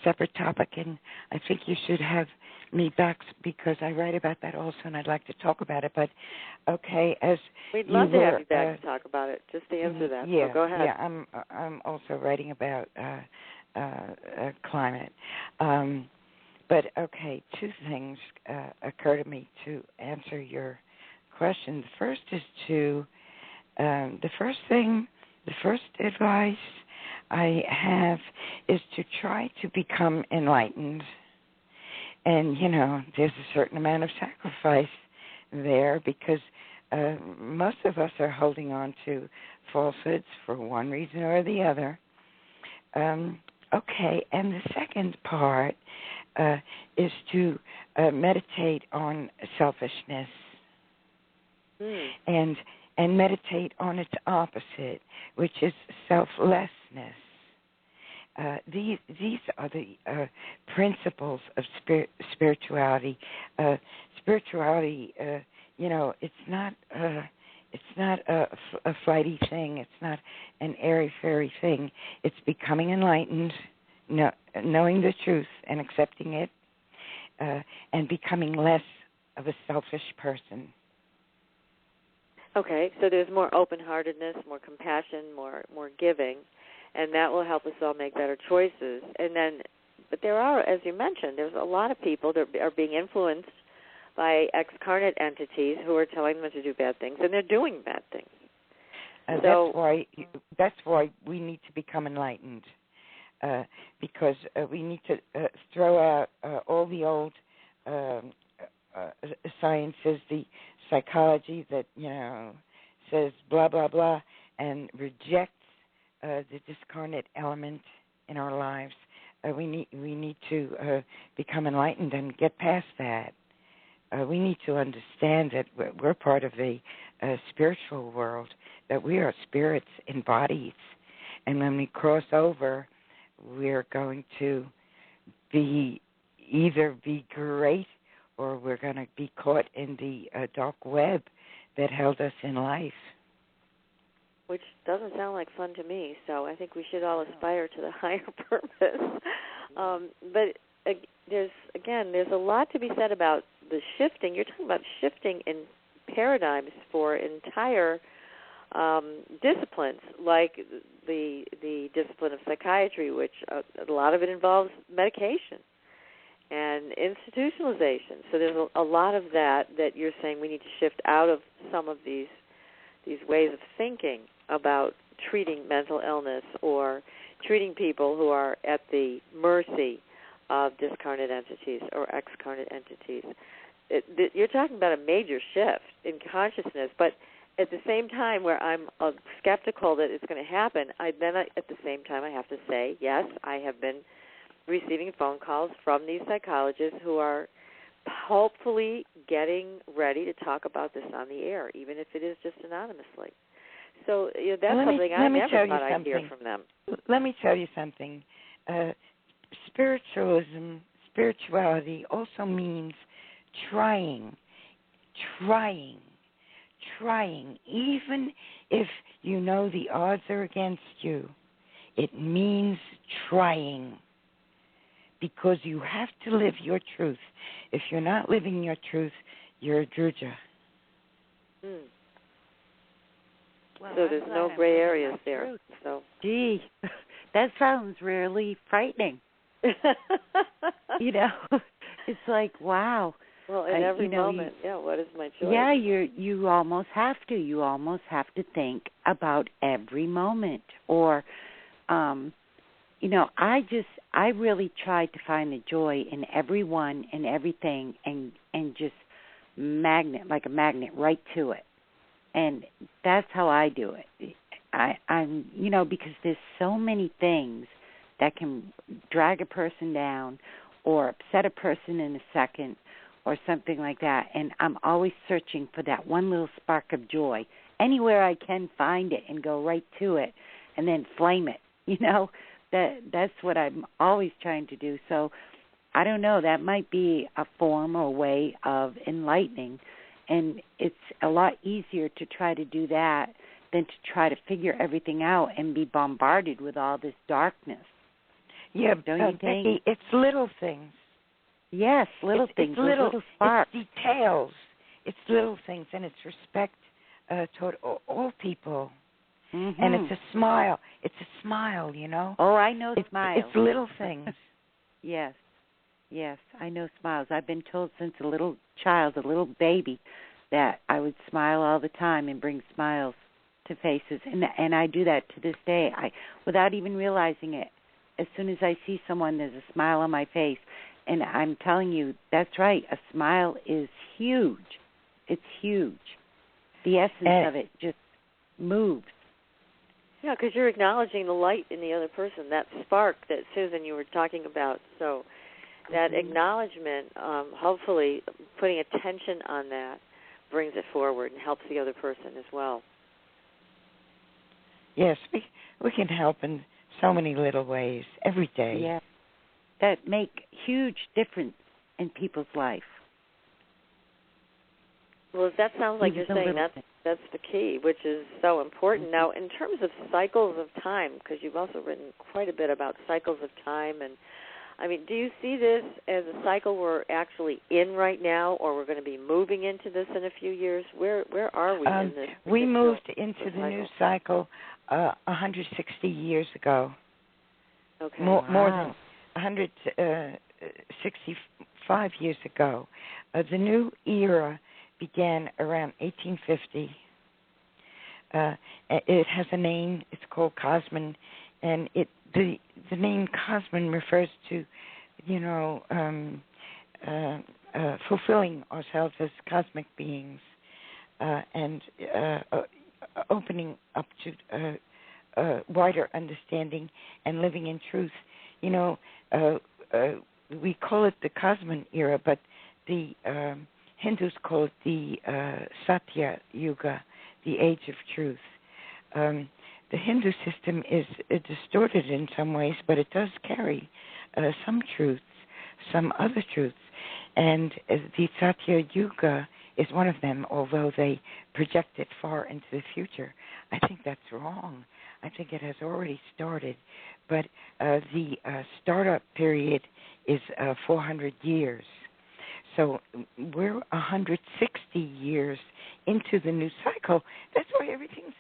separate topic, and I think you should have me back because I write about that also, and I'd like to talk about it. But okay, as we'd love to have you back to talk about it, just to answer that. Yeah, so go ahead. Yeah, I'm also writing about climate. But okay, two things occur to me to answer your question. The first is the first advice I have is to try to become enlightened. And, there's a certain amount of sacrifice there because most of us are holding on to falsehoods for one reason or the other. Okay, and the second part is to meditate on selfishness and meditate on its opposite, which is selflessness. These are the principles of spirituality. Spirituality, it's not a flighty thing. It's not an airy-fairy thing. It's becoming enlightened, knowing the truth and accepting it, and becoming less of a selfish person. Okay, so there's more open-heartedness, more compassion, more giving, and that will help us all make better choices. But there are, as you mentioned, there's a lot of people that are being influenced by excarnate entities who are telling them to do bad things, and they're doing bad things. That's why we need to become enlightened, because we need to throw out all the old sciences, the psychology that says blah blah blah, and rejects the discarnate element in our lives. We need to become enlightened and get past that. We need to understand that we're part of a spiritual world, that we are spirits in bodies, and when we cross over, we're going to either be great or we're going to be caught in the dark web that held us in life. Which doesn't sound like fun to me, so I think we should all aspire to the higher purpose. But there's a lot to be said about the shifting. You're talking about shifting in paradigms for entire disciplines, like the discipline of psychiatry, which a lot of it involves medication and institutionalization. So there's a lot of that you're saying we need to shift out of some of these ways of thinking about treating mental illness or treating people who are at the mercy of discarnate entities or excarnate entities. You're talking about a major shift in consciousness, but at the same time where I'm skeptical that it's going to happen, at the same time I have to say, yes, I have been receiving phone calls from these psychologists who are hopefully getting ready to talk about this on the air, even if it is just anonymously. So that's something I never thought I'd hear from them. Let me tell you something. Spirituality also means trying. Even if you know the odds are against you, it means trying. Because you have to live your truth. If you're not living your truth, you're a druja. Well, so there's no gray areas there. Truth. So, gee, that sounds really frightening. It's like, wow. Well, in every moment, what is my choice? Yeah, you almost have to. You almost have to think about every moment. Or, I really tried to find the joy in everyone and everything, and just like a magnet right to it. And that's how I do it. I'm because there's so many things that can drag a person down or upset a person in a second or something like that. And I'm always searching for that one little spark of joy anywhere I can find it and go right to it and then flame it. That's what I'm always trying to do. So I don't know, that might be a form or way of enlightening. And it's a lot easier to try to do that than to try to figure everything out and be bombarded with all this darkness. Yeah, don't you think? Becky, it's little things. Yes, little things, little sparks. It's details. It's little things, and it's respect toward all people. Mm-hmm. And it's a smile. It's a smile, Oh, I know smiles. It's little things. Yes, I know smiles. I've been told since a little child, a little baby, that I would smile all the time and bring smiles to faces. And I do that to this day, without even realizing it. As soon as I see someone, there's a smile on my face. And I'm telling you, that's right. A smile is huge. It's huge. The essence of it just moves. Yeah, because you're acknowledging the light in the other person, that spark that, Susan, you were talking about. So that acknowledgement, hopefully putting attention on that, brings it forward and helps the other person as well. Yes, we can help in so many little ways every day. Yeah, that make huge difference in people's life. Well, that sounds like you're saying that's the key, which is so important. Now, in terms of cycles of time, because you've also written quite a bit about cycles of time, and I mean, do you see this as a cycle we're actually in right now, or we're going to be moving into this in a few years? Where are we in this? We moved into the new cycle 160 years ago. Okay. More than 165 years ago. The new era began around 1850. It has a name. It's called Cosmin, and the name Cosmin refers to, fulfilling ourselves as cosmic beings, and opening up to wider understanding and living in truth. We call it the Cosmin era, but the Hindus call it the Satya Yuga, the age of truth. The Hindu system is distorted in some ways, but it does carry some truths, some other truths. And the Satya Yuga is one of them, although they project it far into the future. I think that's wrong. I think it has already started. But the startup period is 400 years. So we're 160 years into the new cycle. That's why everything's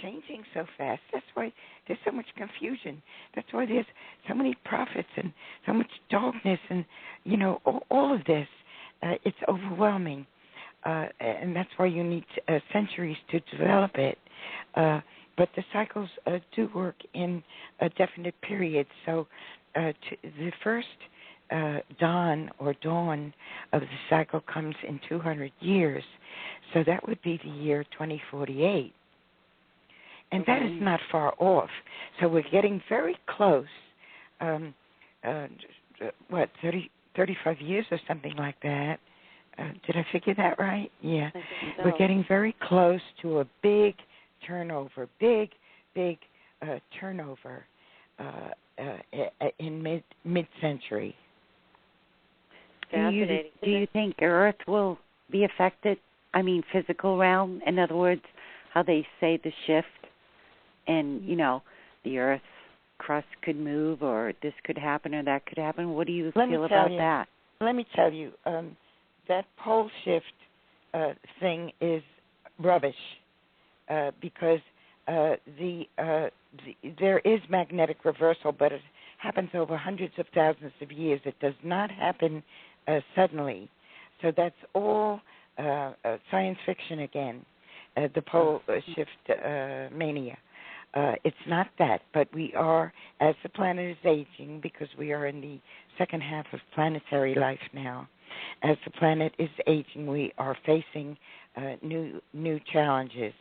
changing so fast. That's why there's so much confusion. That's why there's so many prophets and so much darkness and, all of this. It's overwhelming. And that's why you need centuries to develop it. But the cycles do work in a definite period. So the first dawn of the cycle comes in 200 years. So that would be the year 2048. And that is not far off. So we're getting very close. 35 years or something like that. Did I figure that right? Yeah. So. We're getting very close to a big turnover, big turnover in mid-century. Do you think Earth will be affected? I mean, physical realm. In other words, how they say the shift, and the Earth's crust could move, or this could happen, or that could happen. What do you feel about that? Let me tell you, that pole shift thing is rubbish because there is magnetic reversal, but it happens over hundreds of thousands of years. It does not happen suddenly. So that's all science fiction again, the pole shift mania. It's not that, but we are, as the planet is aging, because we are in the second half of planetary life now, as the planet is aging, we are facing new challenges.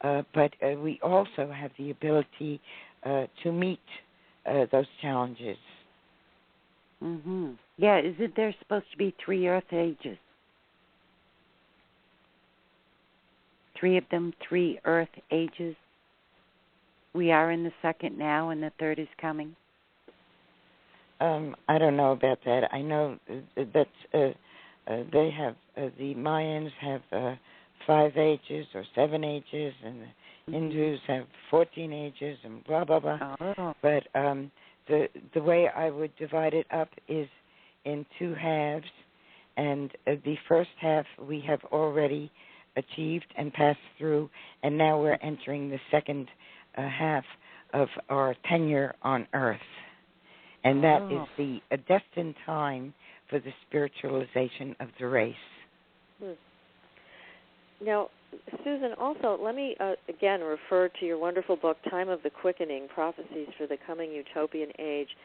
But we also have the ability to meet those challenges. Mm-hmm. Yeah, isn't there supposed to be 3 Earth ages? 3 of them, 3 Earth ages. We are in the second now, and the third is coming. I don't know about that. I know that they have the Mayans have 5 ages or 7 ages, and the Hindus have 14 ages, and blah blah blah. Oh. But the way I would divide it up is in 2 halves, and the first half we have already achieved and passed through, and now we're entering the second half of our tenure on Earth. And that is the destined time for the spiritualization of the race. Now, Susan, also, let me again refer to your wonderful book, Time of the Quickening, Prophecies for the Coming Utopian Age.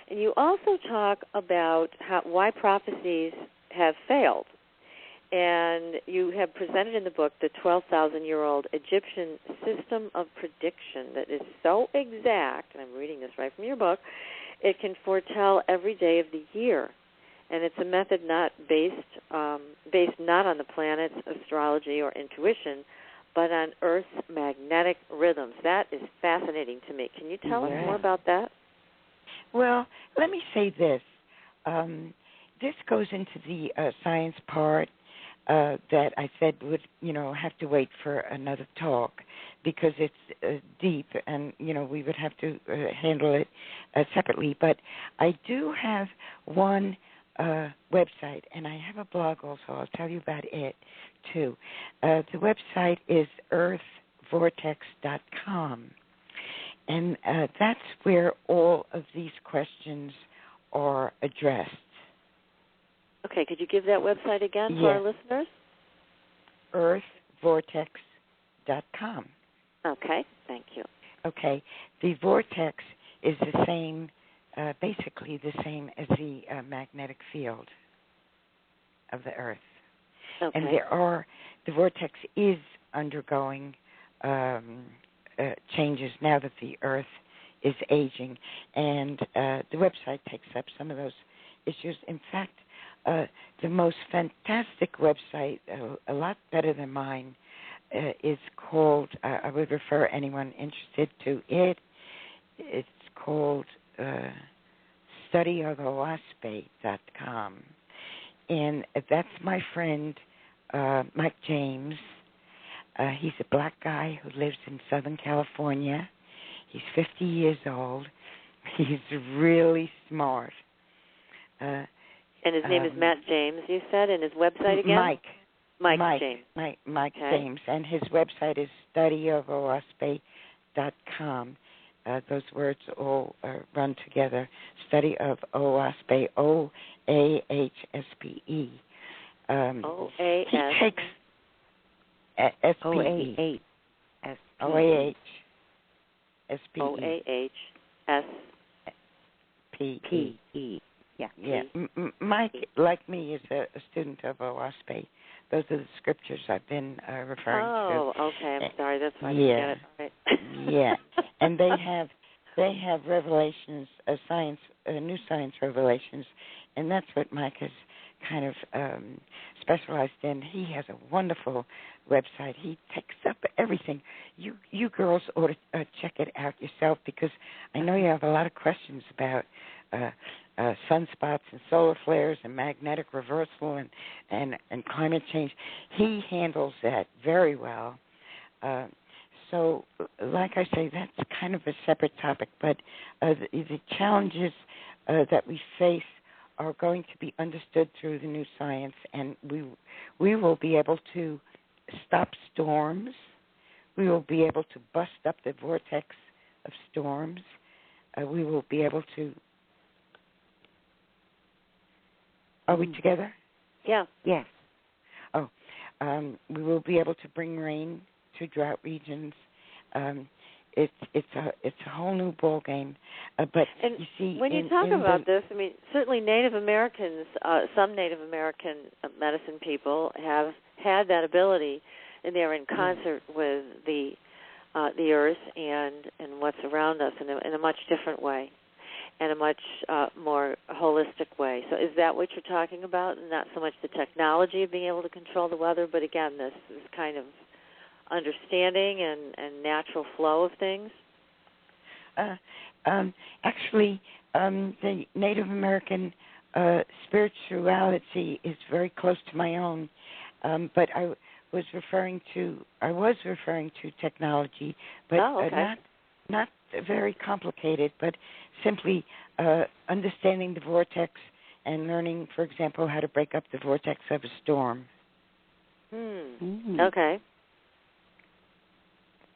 And you also talk about why prophecies have failed. And you have presented in the book the 12,000-year-old Egyptian system of prediction that is so exact, and I'm reading this right from your book, it can foretell every day of the year. And it's a method not based not on the planets, astrology, or intuition, but on Earth's magnetic rhythms. That is fascinating to me. Can you tell us more about that? Well, let me say this. This goes into the science part that I said would, have to wait for another talk because it's deep and, we would have to handle it separately. But I do have one website, and I have a blog also. I'll tell you about it, too. The website is earthvortex.com, and that's where all of these questions are addressed. Okay, could you give that website again for our listeners? earthvortex.com. Okay, thank you. Okay, the vortex is the same, basically the same as the magnetic field of the Earth. Okay. And the vortex is undergoing changes now that the Earth is aging, and the website takes up some of those issues. In fact, the most fantastic website, a lot better than mine, is called, I would refer anyone interested to it. It's called studyofOwaspe.com. And that's my friend, Mike James. He's a black guy who lives in Southern California. He's 50 years old. He's really smart. And his name is Matt James, you said, and his website again? Mike James. Mike James. And his website is studyofowaspe.com. Those words all run together. Study of Owaspe, O-A-H-S-P-E. O-A-S. He takes S-P-E. O-A-H-S-P-E. O-A-H-S-P-E. Yeah. Mike, like me, is a student of Owaspe. Those are the scriptures I've been referring to. Oh, okay. I'm sorry. That's why I didn't get it. All right. Yeah. And they have revelations, new science revelations, and that's what Mike has kind of specialized in. He has a wonderful website. He takes up everything. You girls ought to check it out yourself because I know you have a lot of questions about sunspots and solar flares and magnetic reversal and climate change. He handles that very well. So, like I say, that's kind of a separate topic, but the challenges that we face are going to be understood through the new science, and we will be able to stop storms. We will be able to bust up the vortex of storms. We will be able to... Are we together? Yeah. Yes. Oh, we will be able to bring rain to drought regions. It's a whole new ball game. But and you see, when you talk about this, I mean, certainly Native Americans, some Native American medicine people have had that ability, and they're in concert with the earth and what's around us in a much different way, and a much more holistic way. So is that what you're talking about? Not so much the technology of being able to control the weather, but again, this kind of understanding and natural flow of things? Actually, the Native American spirituality is very close to my own, but I was referring to technology, but not very complicated, but simply understanding the vortex and learning, for example, how to break up the vortex of a storm. Okay.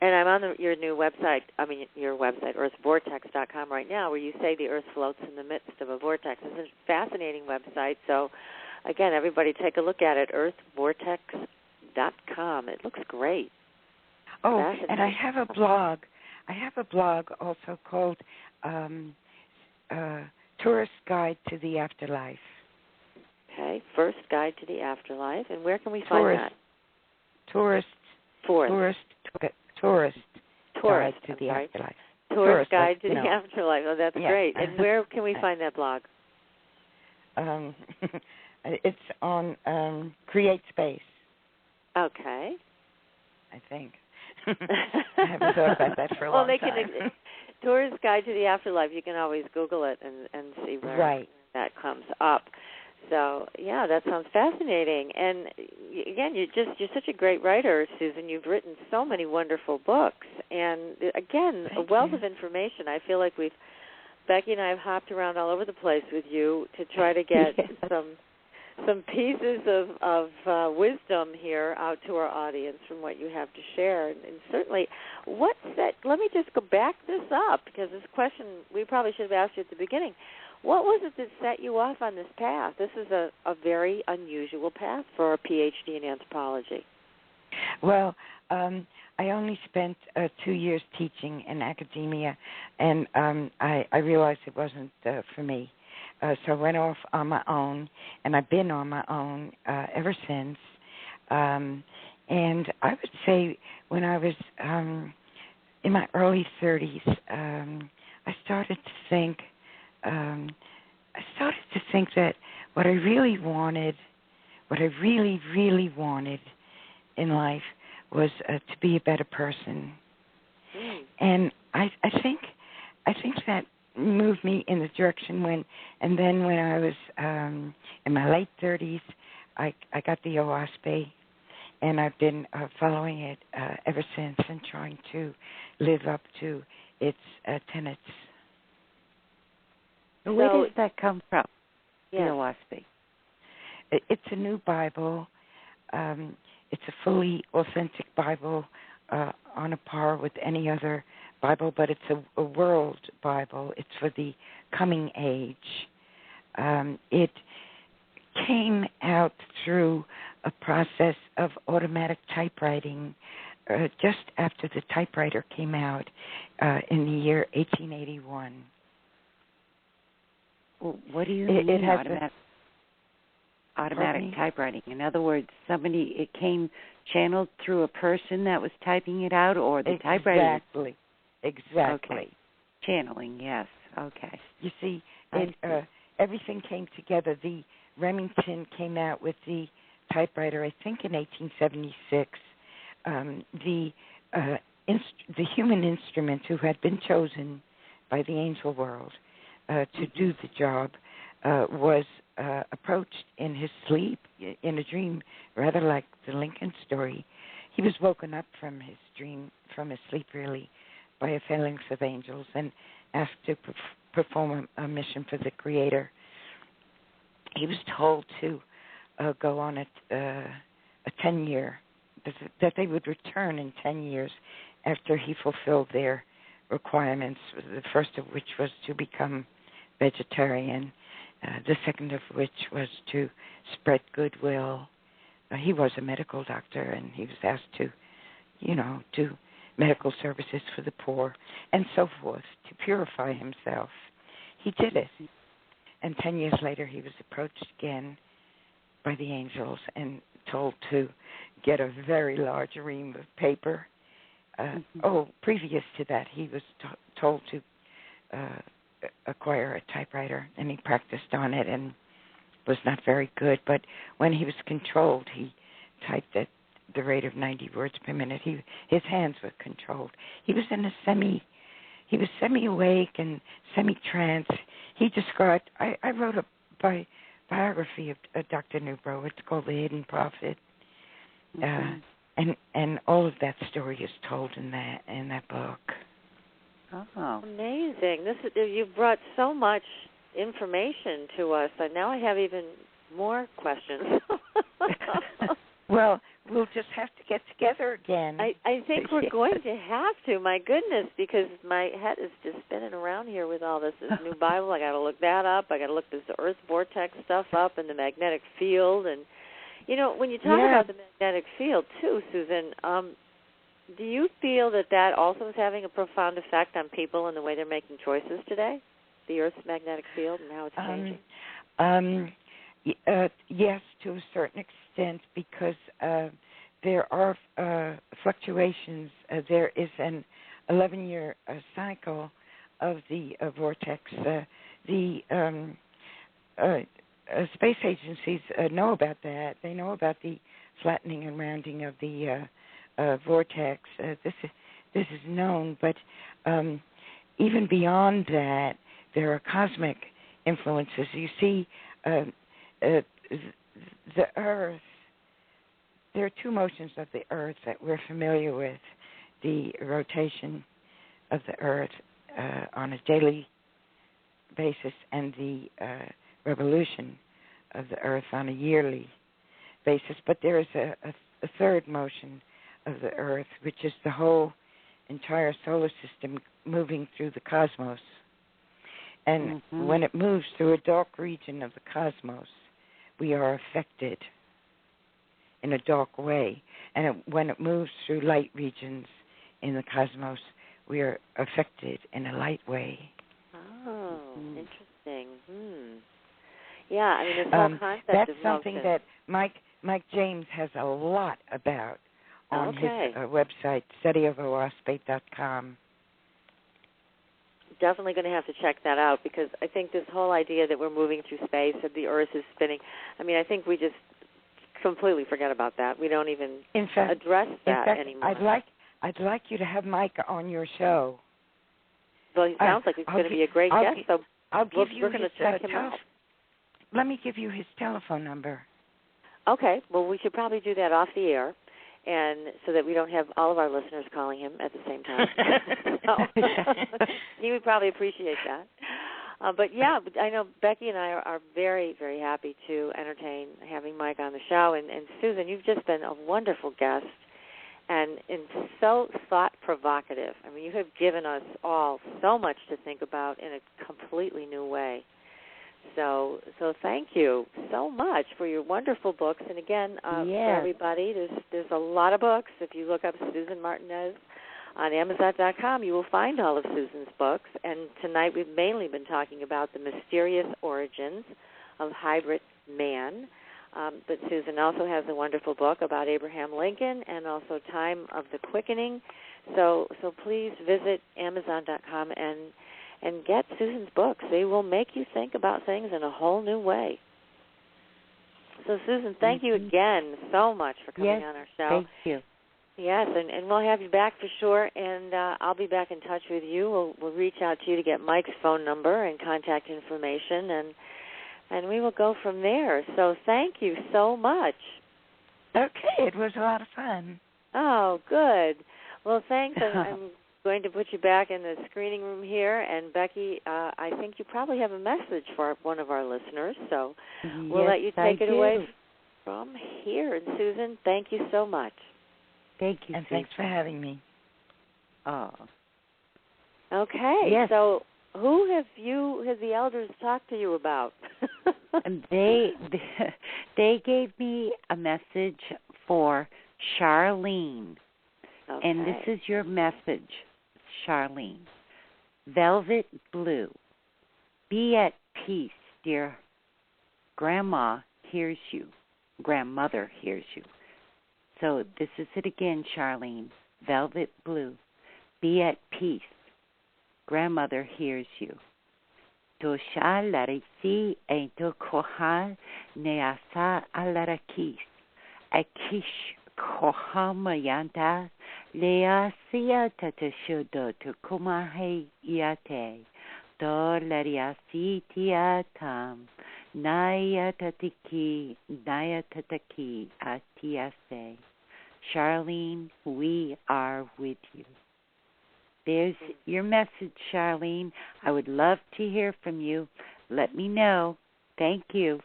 And I'm on your new website, your website, earthvortex.com right now, where you say the Earth floats in the midst of a vortex. It's a fascinating website. So, again, everybody take a look at it, earthvortex.com. It looks great. Oh, and I have a blog. Also called Tourist Guide to the Afterlife. Okay, First Guide to the Afterlife. And where can we find that? Tourist Guide to the Afterlife. Tourist Guide to the Afterlife. Oh, that's great. And where can we find that blog? It's on Create Space. Okay. I think. I haven't thought about that for a long time. Tourist Guide to the Afterlife. You can always Google it and see where that comes up. So, yeah, that sounds fascinating. And, again, you're such a great writer, Susan. You've written so many wonderful books. And, again, a wealth of information. I feel like Becky and I have hopped around all over the place with you to try to get some pieces of wisdom here out to our audience from what you have to share. And certainly, let me just go back this up, because this question we probably should have asked you at the beginning. What was it that set you off on this path? This is a very unusual path for a Ph.D. in anthropology. Well, I only spent 2 years teaching in academia, and I realized it wasn't for me. So I went off on my own, and I've been on my own ever since. And I would say when I was in my early 30s, I started to think that what I really wanted in life was to be a better person. And I think that moved me in the direction when I was in my late 30s, I got the OASP, and I've been following it ever since and trying to live up to its tenets. Where does that come from, the OASP? It's a new Bible. It's a fully authentic Bible on a par with any other Bible, but it's a world Bible. It's for the coming age. It came out through a process of automatic typewriting just after the typewriter came out in the year 1881. What do you mean automatic typewriting? In other words, it came channeled through a person that was typing it out, or the typewriter? Exactly. Okay. Channeling, yes. Okay. You see, everything came together. The Remington came out with the typewriter, I think, in 1876. The human instrument who had been chosen by the angel world to do the job was approached in his sleep, in a dream, rather like the Lincoln story. He was woken up from his dream, from his sleep really, by a phalanx of angels and asked to perform a mission for the Creator. He was told to go on a 10-year, that they would return in 10 years after he fulfilled their requirements, the first of which was to become vegetarian, the second of which was to spread goodwill. He was a medical doctor, and he was asked to, do medical services for the poor, and so forth, to purify himself. He did it. And 10 years later, he was approached again by the angels and told to get a very large ream of paper. Previous to that, he was told to acquire a typewriter, and he practiced on it and was not very good. But when he was controlled, he typed at the rate of 90 words per minute. His hands were controlled. He was in he was semi-awake and semi-trance. He described, I wrote a biography of Dr. Newbrough. It's called The Hidden Prophet. And all of that story is told in that book. Oh, amazing! You've brought so much information to us, and now I have even more questions. Well, we'll just have to get together again. I think we're going to have to. My goodness, because my head is just spinning around here with all this new Bible. I got to look that up. I got to look this Earth vortex stuff up, and the magnetic field. And when you talk about the magnetic field too, Susan, do you feel that also is having a profound effect on people and the way they're making choices today? The Earth's magnetic field and how it's changing. Yes, to a certain extent, because there are fluctuations. There is an 11-year cycle of the vortex. The space agencies know about that. They know about the flattening and rounding of the vortex. This is known, but even beyond that, there are cosmic influences. You see, the Earth, there are two motions of the Earth that we're familiar with: the rotation of the Earth on a daily basis and the revolution of the Earth on a yearly basis. But there is a third motion of the Earth, which is the whole entire solar system moving through the cosmos. And when it moves through a dark region of the cosmos, we are affected in a dark way. And when it moves through light regions in the cosmos, we are affected in a light way. Oh, interesting. Yeah, I mean, this whole concept that's of something motion. that Mike James has a lot about on his website, studyofawasp.com. Definitely going to have to check that out, because I think this whole idea that we're moving through space, that the Earth is spinning, I mean, I think we just completely forget about that. We don't even address that anymore. I'd like you to have Mike on your show. Well, he sounds like he's going to be a great guest, so I'll give you we're going to check him out. Let me give you his telephone number. Okay. Well, we should probably do that off the air, and so that we don't have all of our listeners calling him at the same time. He would probably appreciate that. But yeah, I know Becky and I are very, very happy to entertain having Mike on the show. And Susan, you've just been a wonderful guest and so thought-provocative. I mean, you have given us all so much to think about in a completely new way. So thank you so much for your wonderful books. And again, for everybody, there's a lot of books. If you look up Susan Martinez on Amazon.com, you will find all of Susan's books. And tonight we've mainly been talking about the mysterious origins of hybrid man. But Susan also has a wonderful book about Abraham Lincoln and also Time of the Quickening. So please visit Amazon.com and get Susan's books. They will make you think about things in a whole new way. So, Susan, thank you again so much for coming on our show. Thank you. Yes, and we'll have you back for sure, and I'll be back in touch with you. We'll reach out to you to get Mike's phone number and contact information, and we will go from there. So thank you so much. Okay, it was a lot of fun. Oh, good. Well, thanks. I'm going to put you back in the screening room here, and Becky, I think you probably have a message for one of our listeners, so we'll let you take it away from here. And Susan, thank you so much. Thank you, and Susan. thanks for having me. Oh. Okay. Yes. So who have the elders talked to you about? They gave me a message for Charlene. Okay. And this is your message, Charlene. Velvet blue. Be at peace, dear. Grandma hears you. Grandmother hears you. So this is it again, Charlene. Velvet blue. Be at peace. Grandmother hears you. Tosha larisi e to kohal neasa alarakis. Akish kohamayanta leasia tatashudo to kumahe iate. Do lariasi tiatam. Naya tataki atiase. Charlene, we are with you. There's your message, Charlene. I would love to hear from you. Let me know. Thank you.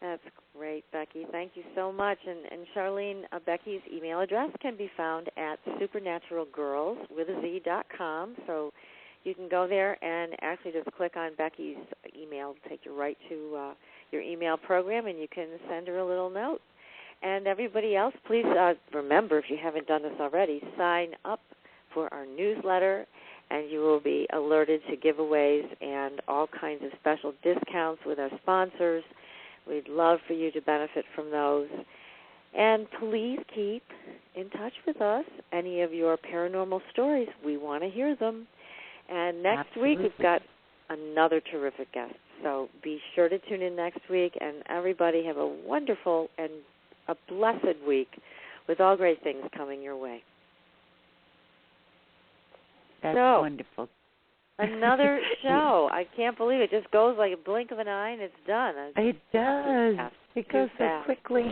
That's great, Becky. Thank you so much. And Charlene, Becky's email address can be found at supernaturalgirls.com. So you can go there and actually just click on Becky's email, take you right to your email program, and you can send her a little note. And everybody else, please remember, if you haven't done this already, sign up for our newsletter, and you will be alerted to giveaways and all kinds of special discounts with our sponsors. We'd love for you to benefit from those. And please keep in touch with us. Any of your paranormal stories, we want to hear them. And next week, we've got another terrific guest. So be sure to tune in next week. And everybody have a wonderful and a blessed week with all great things coming your way. That's wonderful. Another show. I can't believe it. Just goes like a blink of an eye and it's done. It does. It goes so quickly.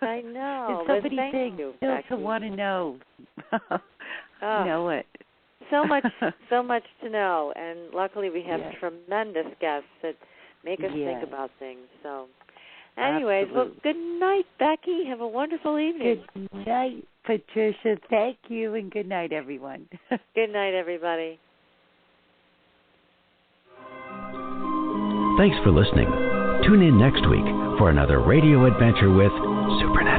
I know. There's so many things still to want to know. Know it. So much to know. And luckily we have tremendous guests that make us think about things. So anyways, well, good night, Becky. Have a wonderful evening. Good night, Patricia. Thank you, and good night, everyone. Good night, everybody. Thanks for listening. Tune in next week for another radio adventure with Supernatural.